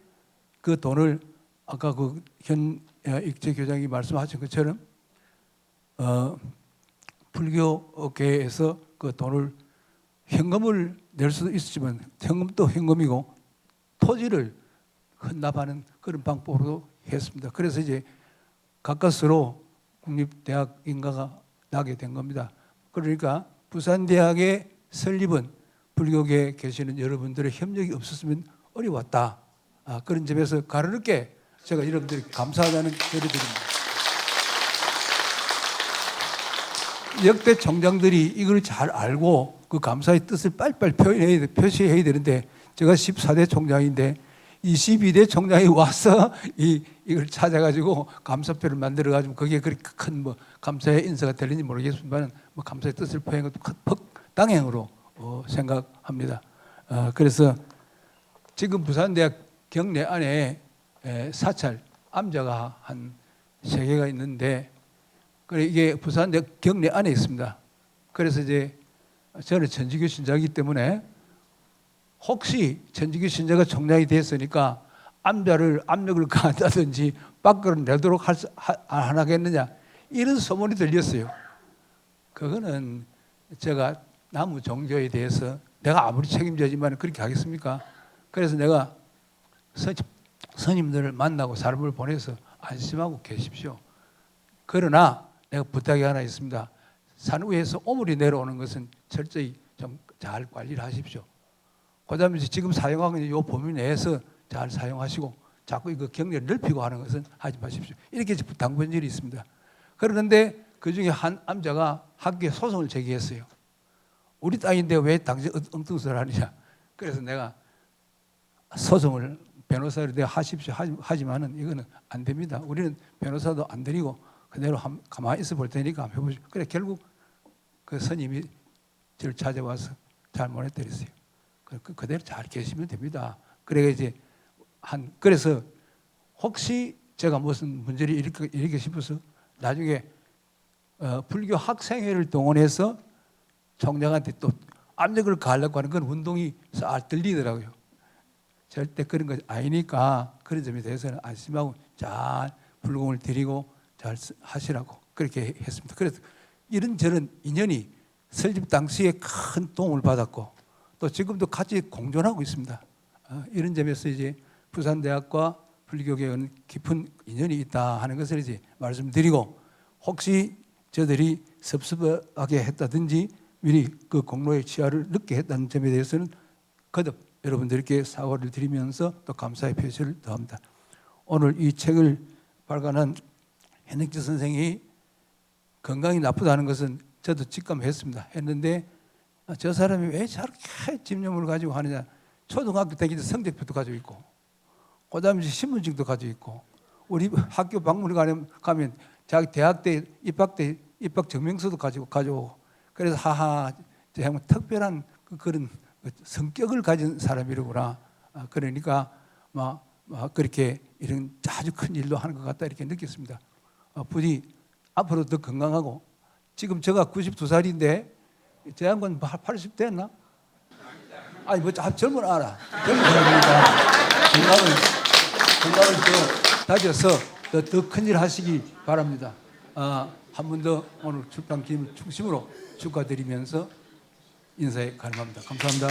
Speaker 9: 그 돈을 아까 그 현 익재 교장이 말씀하신 것처럼 불교계에서 그 돈을 현금을 낼 수도 있었지만 현금도 현금이고 토지를 헌납하는 그런 방법으로 했습니다. 그래서 이제 가까스로 국립대학 인가가 나게 된 겁니다. 그러니까 부산대학의 설립은 불교계에 계시는 여러분들의 협력이 없었으면 어려웠다. 그런 점에서 가르르게 제가 여러분들이 감사하다는 소리 드립니다. 역대 총장들이 이걸 잘 알고 그 감사의 뜻을 빨리빨리 표시해야 되는데 제가 14대 총장인데 22대 총장이 와서 이걸 찾아가지고 감사표를 만들어가지고 거기에 그렇게 큰 뭐 감사의 인사가 되는지 모르겠지만 뭐 감사의 뜻을 표현한 것도 당행으로 생각합니다. 그래서 지금 부산대학 경내 안에 사찰 암자가 한 3개가 있는데 그래 이게 부산대학 경내 안에 있습니다. 그래서 이제 저는 천주교 신자이기 때문에 혹시 천주교 신자가 총장이 됐으니까 압력을 가한다든지 밖으로 내도록 안 하겠느냐 이런 소문이 들렸어요. 그거는 제가 나무 종교에 대해서 내가 아무리 책임져지만 그렇게 하겠습니까? 그래서 내가 스님들을 만나고 사람을 보내서 안심하고 계십시오. 그러나 내가 부탁이 하나 있습니다. 산 위에서 오물이 내려오는 것은 철저히 좀 잘 관리를 하십시오. 그다음에 지금 사용하고 있는 이 범위 내에서 잘 사용하시고 자꾸 이거 경례를 넓히고 하는 것은 하지 마십시오. 이렇게 당번질이 있습니다. 그러는데 그 중에 한 암자가 학교에 소송을 제기했어요. 우리 땅인데 왜 당신 엉뚱소리를 하느냐. 그래서 내가 소송을 변호사를 내가 하십시오 하지만은 이거는 안 됩니다. 우리는 변호사도 안 드리고 그대로 가만히 있어 볼 테니까 한번 해보시오. 그래 결국 그 스님이 저를 찾아와서 잘 보내드렸어요. 그대로 잘 계시면 됩니다. 그래 이제 그래서 혹시 제가 무슨 문제를 일으키고 싶어서 나중에 불교 학생회를 동원해서 총장한테 또 압력을 가하려고 하는 그런 운동이 잘 들리더라고요. 절대 그런 거 아니니까 그런 점에 대해서는 안심하고 잘 불공을 드리고 잘 하시라고 그렇게 했습니다. 그래서 이런저런 인연이 설립 당시에 큰 도움을 받았고 또 지금도 같이 공존하고 있습니다. 이런 점에서 이제 부산대학과 불교계는 깊은 인연이 있다 하는 것을 이제 말씀드리고 혹시 저들이 섭섭하게 했다든지 미리 그 공로의 치하를 늦게 했다는 점에 대해서는 거듭 여러분들께 사과를 드리면서 또 감사의 표시를 더합니다. 오늘 이 책을 발간한 heneggi 선생이 건강이 나쁘다는 것은 저도 직감했습니다. 했는데 저 사람이 왜 저렇게 집념을 가지고 하느냐. 초등학교 때기도 성적표도 가지고 있고 그다음에 신분증도 가지고 있고 우리 학교 박물관에 가면 자기 대학 때 입학 증명서도 가지고 그래서 하하 정말 특별한 그런 성격을 가진 사람이로구나. 그러니까 막 그렇게 이런 아주 큰 일도 하는 것 같다 이렇게 느꼈습니다. 부디 앞으로 더 건강하고 지금 제가 92살인데 제 양반 80 됐나? 아니 뭐 젊은 알아. 젊은 사람이니까 건강을 더 다져서 더 큰일 하시기 바랍니다. 한 번 더 오늘 출판 기념 중심으로 축하드리면서 인사에 가름합니다. 감사합니다.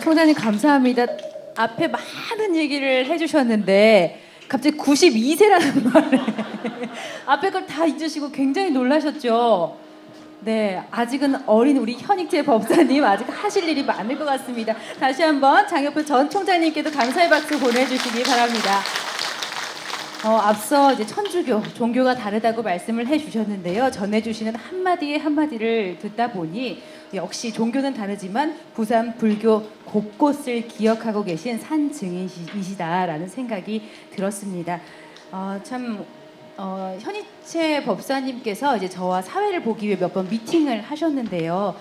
Speaker 1: 총장님 감사합니다. 앞에 많은 얘기를 해주셨는데 갑자기 92세라는 말을 앞에 걸 다 잊으시고 굉장히 놀라셨죠. 네, 아직은 어린 우리 현익재 법사님 아직 하실 일이 많을 것 같습니다. 다시 한번 장혁표 전 총장님께도 감사의 박수 보내주시기 바랍니다. 앞서 이제 천주교 종교가 다르다고 말씀을 해주셨는데요. 전해주시는 한마디에 한마디를 듣다 보니 역시 종교는 다르지만 부산 불교 곳곳을 기억하고 계신 산 증인이시다라는 생각이 들었습니다. 현희채 법사님께서 이제 저와 사회를 보기 위해 몇 번 미팅을 하셨는데요.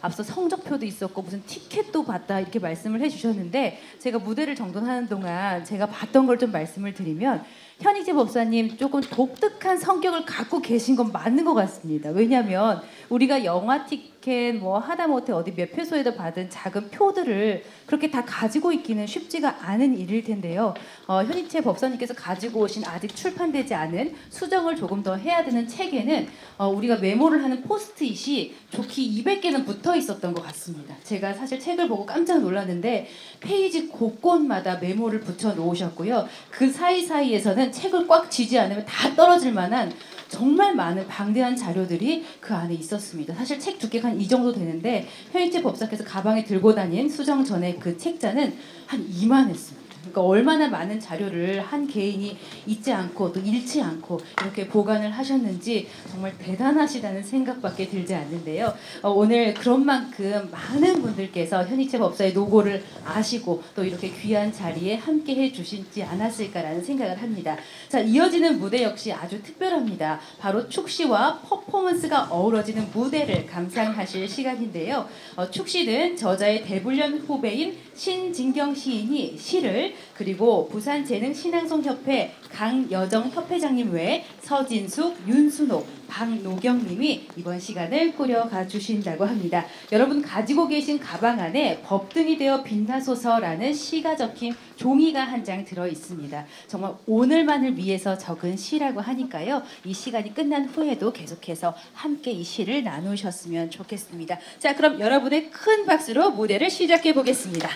Speaker 1: 앞서 성적표도 있었고 무슨 티켓도 봤다 이렇게 말씀을 해주셨는데 제가 무대를 정돈하는 동안 제가 봤던 걸 좀 말씀을 드리면 현희채 법사님 조금 독특한 성격을 갖고 계신 건 맞는 것 같습니다. 왜냐하면 우리가 영화 티켓 뭐 하다못해 어디 매표소에도 받은 작은 표들을 그렇게 다 가지고 있기는 쉽지가 않은 일일 텐데요. 현희채 법사님께서 가지고 오신 아직 출판되지 않은 수정을 조금 더 해야 되는 책에는 우리가 메모를 하는 포스트잇이 좋기 200개는 붙어 있었던 것 같습니다. 제가 사실 책을 보고 깜짝 놀랐는데 페이지 곳곳마다 메모를 붙여 놓으셨고요. 그 사이사이에서는 책을 꽉 쥐지 않으면 다 떨어질 만한 정말 많은 방대한 자료들이 그 안에 있었습니다. 사실 책 두께가 한 이 정도 되는데 현희채 법사께서 가방에 들고 다닌 수정 전에 그 책자는 한 이만했습니다. 그러니까 얼마나 많은 자료를 한 개인이 잊지 않고 또 잃지 않고 이렇게 보관을 하셨는지 정말 대단하시다는 생각밖에 들지 않는데요. 오늘 그런 만큼 많은 분들께서 현희채 법사의 노고를 아시고 또 이렇게 귀한 자리에 함께 해주시지 않았을까라는 생각을 합니다. 자, 이어지는 무대 역시 아주 특별합니다. 바로 축시와 퍼포먼스가 어우러지는 무대를 감상하실 시간인데요. 축시는 저자의 대불련 후배인 신진경 시인이 시를 그리고 부산재능신앙송협회 강여정 협회장님 외에 서진숙, 윤순옥, 박노경님이 이번 시간을 꾸려가 주신다고 합니다. 여러분 가지고 계신 가방 안에 법등이 되어 빛나소서라는 시가 적힌 종이가 한 장 들어 있습니다. 정말 오늘만을 위해서 적은 시라고 하니까요. 이 시간이 끝난 후에도 계속해서 함께 이 시를 나누셨으면 좋겠습니다. 자, 그럼 여러분의 큰 박수로 무대를 시작해 보겠습니다.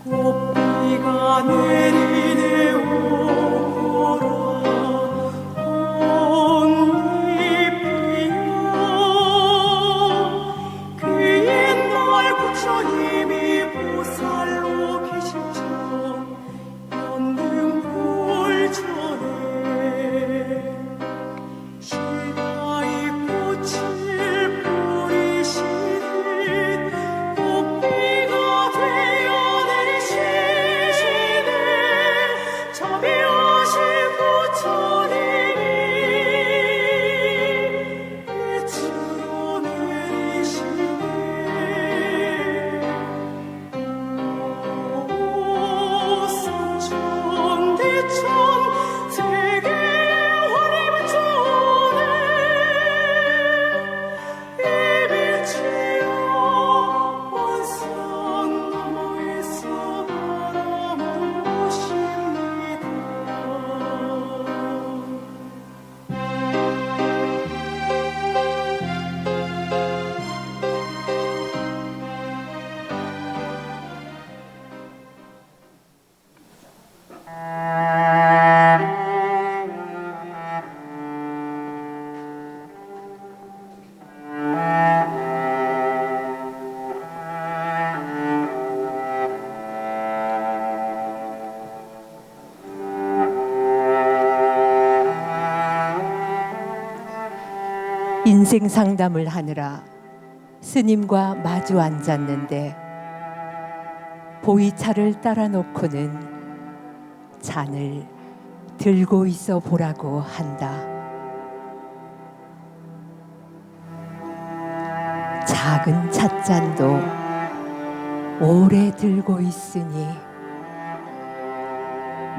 Speaker 10: 꽃비가 내리네 오거라 꽃잎이여 그 옛날 부처님이 보살로 계실 적 연등불 전에 시가이 꽃을 뿌리시듯 꽃비가 되어 내리시네 자비하신 부처님이 빛으로 내리시네 삼천대천 세계 화림은 전에 이 빛이여 원산 너머에서 바라보십니다.
Speaker 11: 인생 상담을 하느라 스님과 마주 앉았는데 보이차를 따라 놓고는 잔을 들고 있어 보라고 한다. 작은 찻잔도 오래 들고 있으니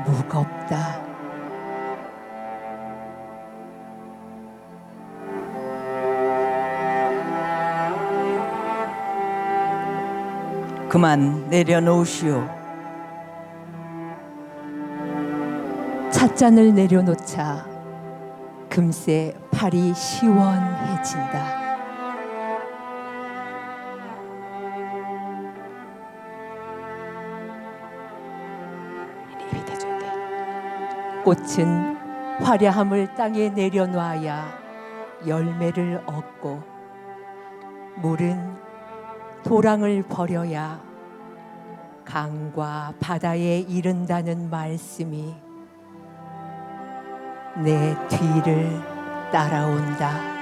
Speaker 11: 무겁다. 그만 내려놓으시오. 찻잔을 내려놓자 금세 팔이 시원해진다. 꽃은 화려함을 땅에 내려놔야 열매를 얻고 물은 도랑을 버려야 강과 바다에 이른다는 말씀이 내 뒤를 따라온다.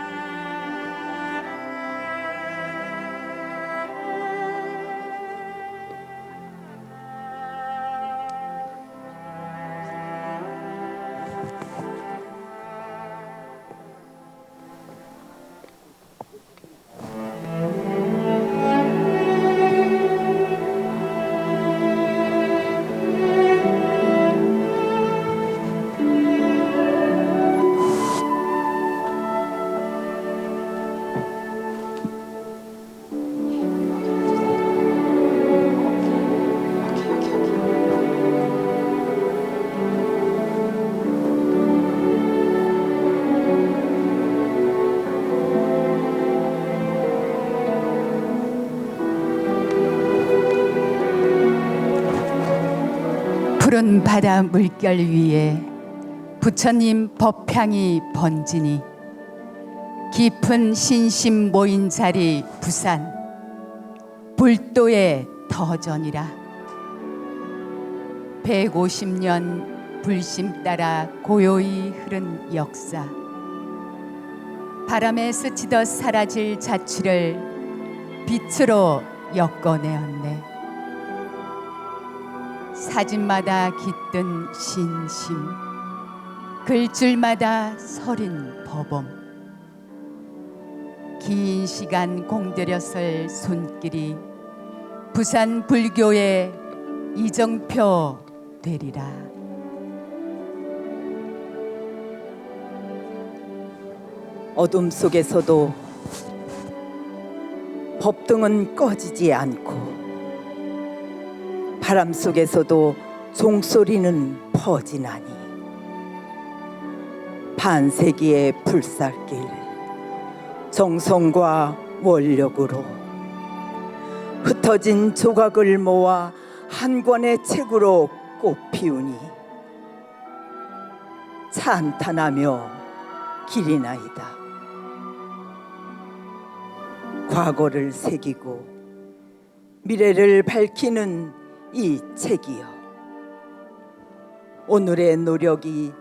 Speaker 1: 푸른 바다 물결 위에 부처님 법향이 번지니 깊은 신심 모인 자리 부산 불도의 터전이라. 150년 불심 따라 고요히 흐른 역사, 바람에 스치듯 사라질 자취를 빛으로 엮어내었네. 사진마다 깃든 신심, 글줄마다 서린 법음, 긴 시간 공들여 설 손길이 부산 불교의 이정표 되리라.
Speaker 11: 어둠 속에서도 법등은 꺼지지 않고 바람 속에서도 종소리는 퍼지나니 반세기의 불살길 정성과 원력으로 흩어진 조각을 모아 한 권의 책으로 꽃피우니 찬탄하며 기리나이다. 과거를 새기고 미래를 밝히는 이 책이여, 오늘의 노력이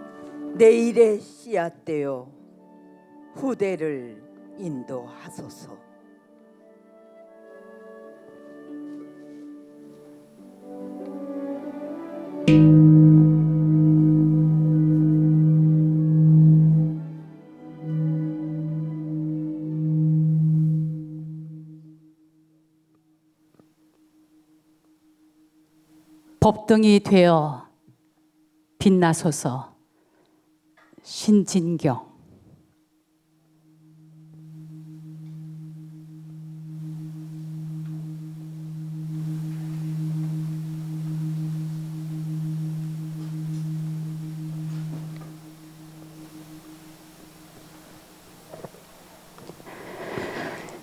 Speaker 11: 내일의 씨앗되어 후대를 인도하소서.
Speaker 1: 법등이 되어 빛나소서. 신진경.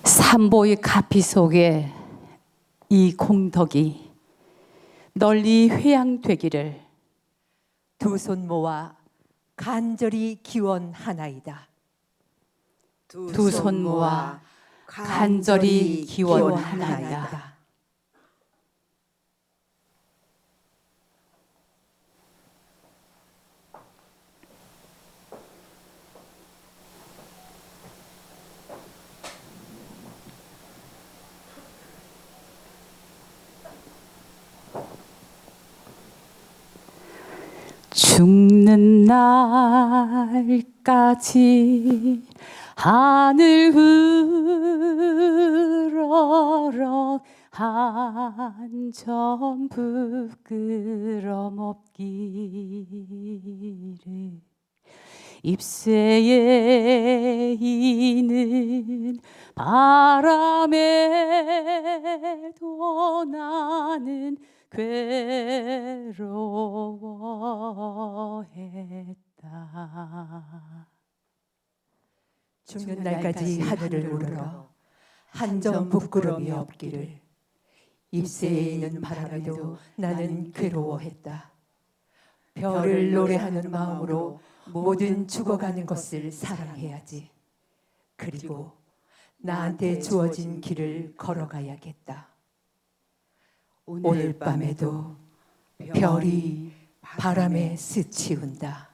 Speaker 1: 삼보의 가피 속에 이 공덕이 널리 회양되기를 두 손 모아 간절히 기원하나이다. 두 손 모아 간절히 기원하나이다. 죽는 날까지 하늘 흐러러 한 점 부끄럼 없기를. 잎새에 이는 바람에도 나는 괴로워했다.
Speaker 11: 죽는 날까지 하늘을 우러러 한 점 부끄러움이 없기를. 잎새에 있는 바람에도 나는 괴로워했다.
Speaker 12: 별을 노래하는 마음으로 모든 죽어가는 것을 사랑해야지. 그리고 나한테 주어진 길을 걸어가야겠다. 오늘 밤에도 별이 바람에 스치운다.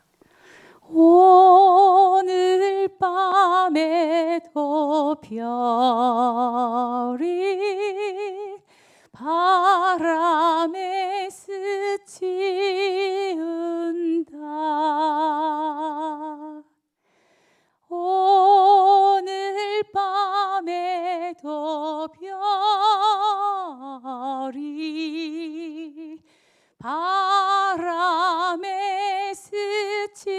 Speaker 10: 오늘 밤에도 별이 바람에 스치운다. 오늘 밤에도 별이 바람에 스치운다.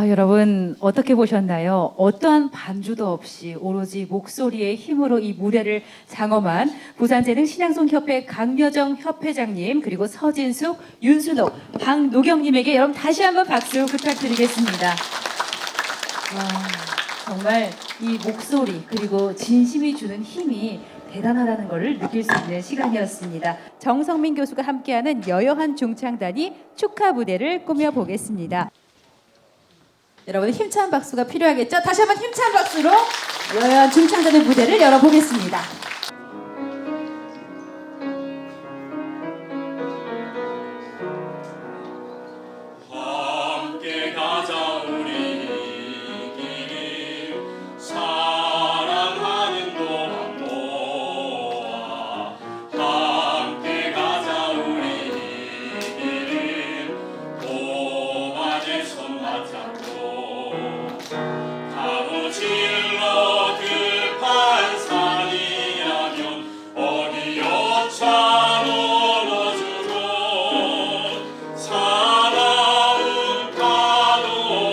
Speaker 1: 여러분 어떻게 보셨나요? 어떠한 반주도 없이 오로지 목소리의 힘으로 이 무대를 장엄한 부산재능신앙송협회 강여정 협회장님, 그리고 서진숙, 윤순옥, 박노경님에게 여러분 다시 한번 박수 부탁드리겠습니다. 정말 이 목소리 그리고 진심이 주는 힘이 대단하다는 것을 느낄 수 있는 시간이었습니다. 정성민 교수가 함께하는 여여한 중창단이 축하 무대를 꾸며보겠습니다. 여러분 힘찬 박수가 필요하겠죠? 다시 한번 힘찬 박수로 여여한 중창단의 무대를 열어보겠습니다.
Speaker 10: 함께 가자 우리 길 사랑하는 동안 모아 함께 가자 우리 길 고만의 손 맞잡고 가로질러 들판 산이라면 어디 여차로 넣어주고 사나운 파도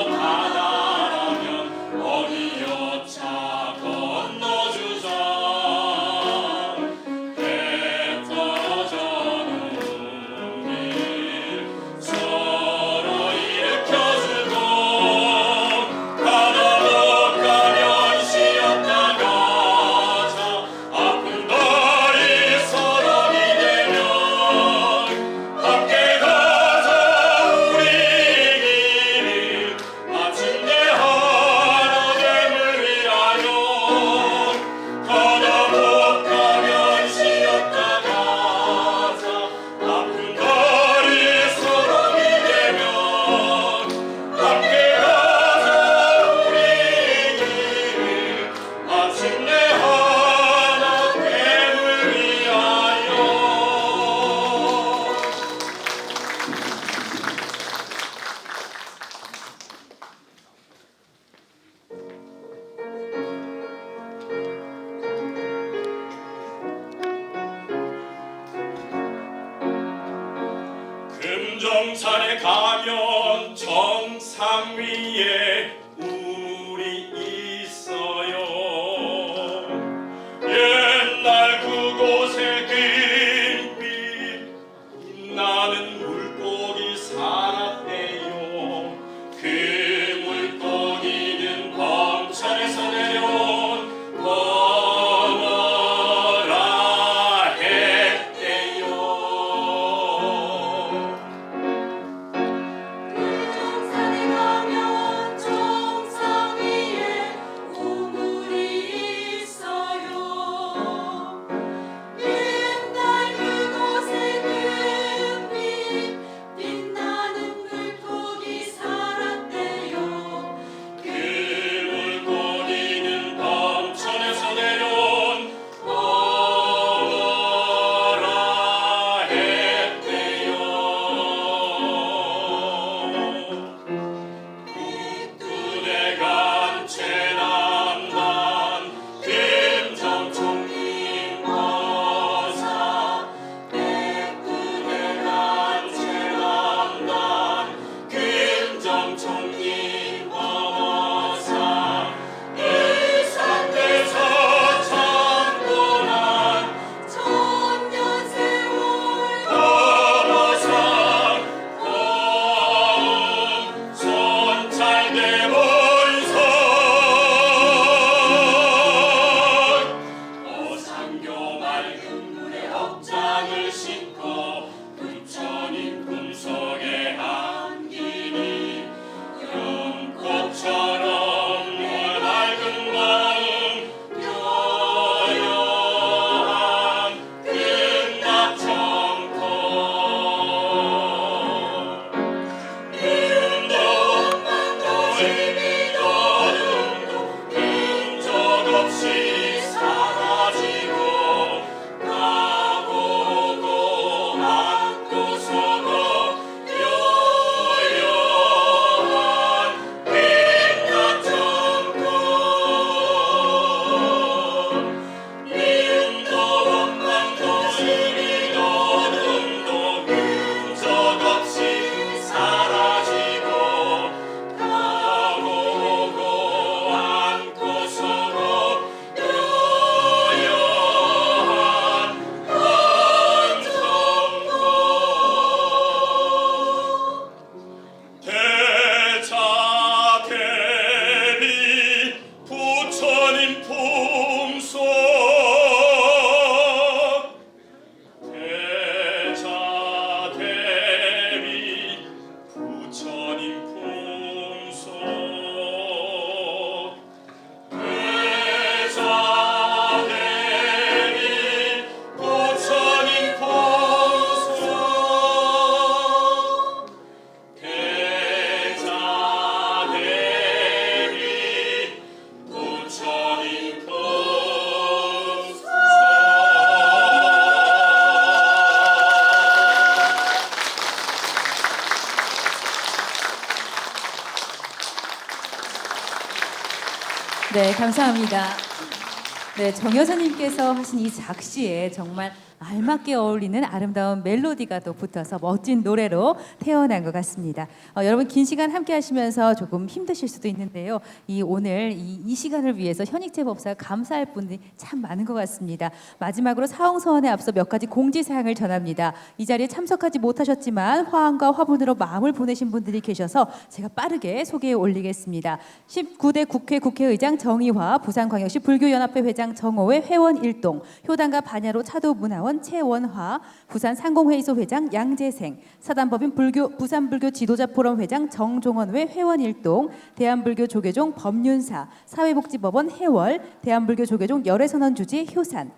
Speaker 10: 바다라면 어디 여차 건너주자. 배 떨어져는 길 서로 일으켜주고 가다 못 가면 쉬었다 가자. 아픈 다리 서론이 되면 함께 가자 우리 길 마침내 하나됨을 위하여. 가다 못 가면 쉬었다 가자. 아픈 다리 서론이 되면 함께 가자 우리 길 마침내 하나됨을 위하여. 금정산에 가면 정상 위에 우물이 있어요. 옛날 그곳에 빈빛 빛나는 물고기 살았대요. 그 물고기는 범천에서 내려온 범어라 했대요.
Speaker 1: 네, 감사합니다. 네, 정 여사님께서 하신 이 작시에 정말 알맞게 어울리는 아름다운 멜로디가 또 붙어서 멋진 노래로 태어난 것 같습니다. 여러분 긴 시간 함께 하시면서 조금 힘드실 수도 있는데요. 오늘 이 시간을 위해서 현익재법사 감사할 분들이 참 많은 것 같습니다. 마지막으로 사홍서원에 앞서 몇 가지 공지사항을 전합니다. 이 자리에 참석하지 못하셨지만 화환과 화분으로 마음을 보내신 분들이 계셔서 제가 빠르게 소개해 올리겠습니다. 19대 국회 국회의장 정의화, 부산광역시 불교연합회 회장 정호회 회원 일동, 효단과 반야로 차도문화원 최원화, 부산 상공회의소 회장 양재생, 사단법인 부산불교 지도자포럼 회장 정종원회 회원 일동, 대한불교 조계종 법륜사, 사회복지법원 해월, 대한불교 조계종 열애선언 주지 효산,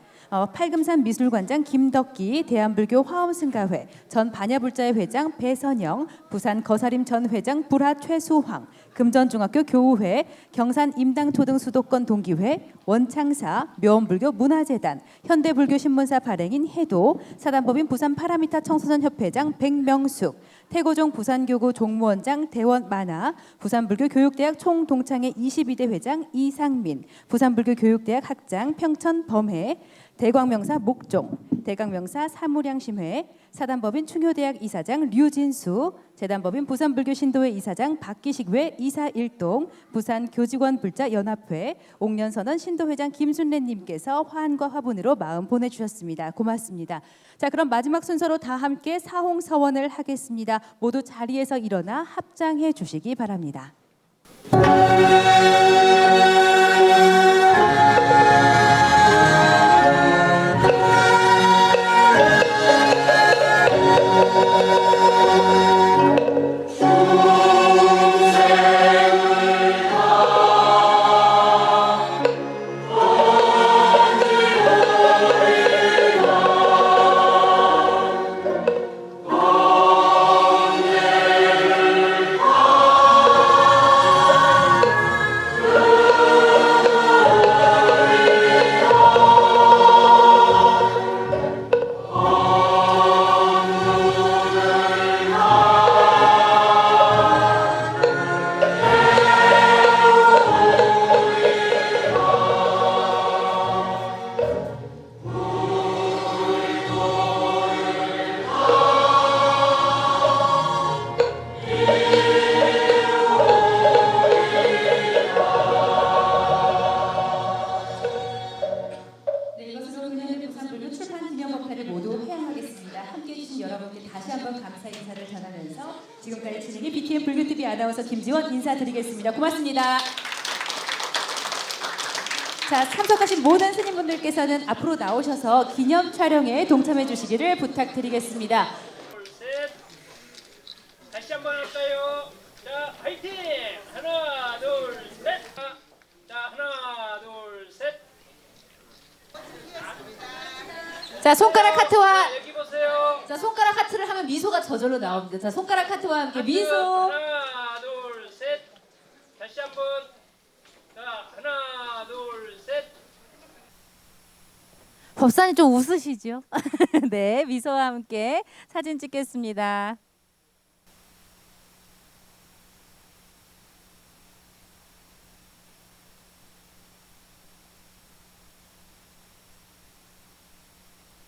Speaker 1: 팔금산 미술관장 김덕기, 대한불교 화엄승가회, 전 반야불자의 회장 배선영, 부산 거사림 전 회장 불하 최수황, 금전중학교 교우회, 경산 임당초등 수도권 동기회, 원창사, 묘원불교 문화재단, 현대불교 신문사 발행인 해도, 사단법인 부산 파라미타 청소년 협회장 백명숙, 태고종 부산교구 종무원장 대원 만화, 부산불교 교육대학 총동창회 22대 회장 이상민, 부산불교 교육대학 학장 평천 범해, 대광명사 목종, 대광명사 사무량심회, 사단법인 충효대학 이사장 류진수, 재단법인 부산불교 신도회 이사장 박기식회 이사 일동, 부산 교직원 불자 연합회, 옥년선언 신도회장 김순례님께서 화환과 화분으로 마음 보내주셨습니다. 고맙습니다. 자, 그럼 마지막 순서로 다 함께 사홍서원을 하겠습니다. 모두 자리에서 일어나 합장해 주시기 바랍니다. 지금까지 진행의 BTN 불교TV 아나운서 김지원 인사드리겠습니다. 고맙습니다. 자, 참석하신 모든 스님분들께서는 앞으로 나오셔서 기념 촬영에 동참해 주시기를 부탁드리겠습니다.
Speaker 10: 둘, 셋. 다시 한번 할까요? 자, 화이팅! 하나, 둘, 셋. 자, 하나, 둘, 셋.
Speaker 1: 자, 손가락 하트와
Speaker 10: 여기 보세요.
Speaker 1: 자, 손가락 하트를 하면 미소가 저절로 나옵니다. 자, 손가락 하트와 함께 미소.
Speaker 10: 하나, 둘, 셋. 다시 한번. 자, 하나, 둘, 셋.
Speaker 1: 법사님 좀 웃으시죠? 네, 미소와 함께 사진 찍겠습니다.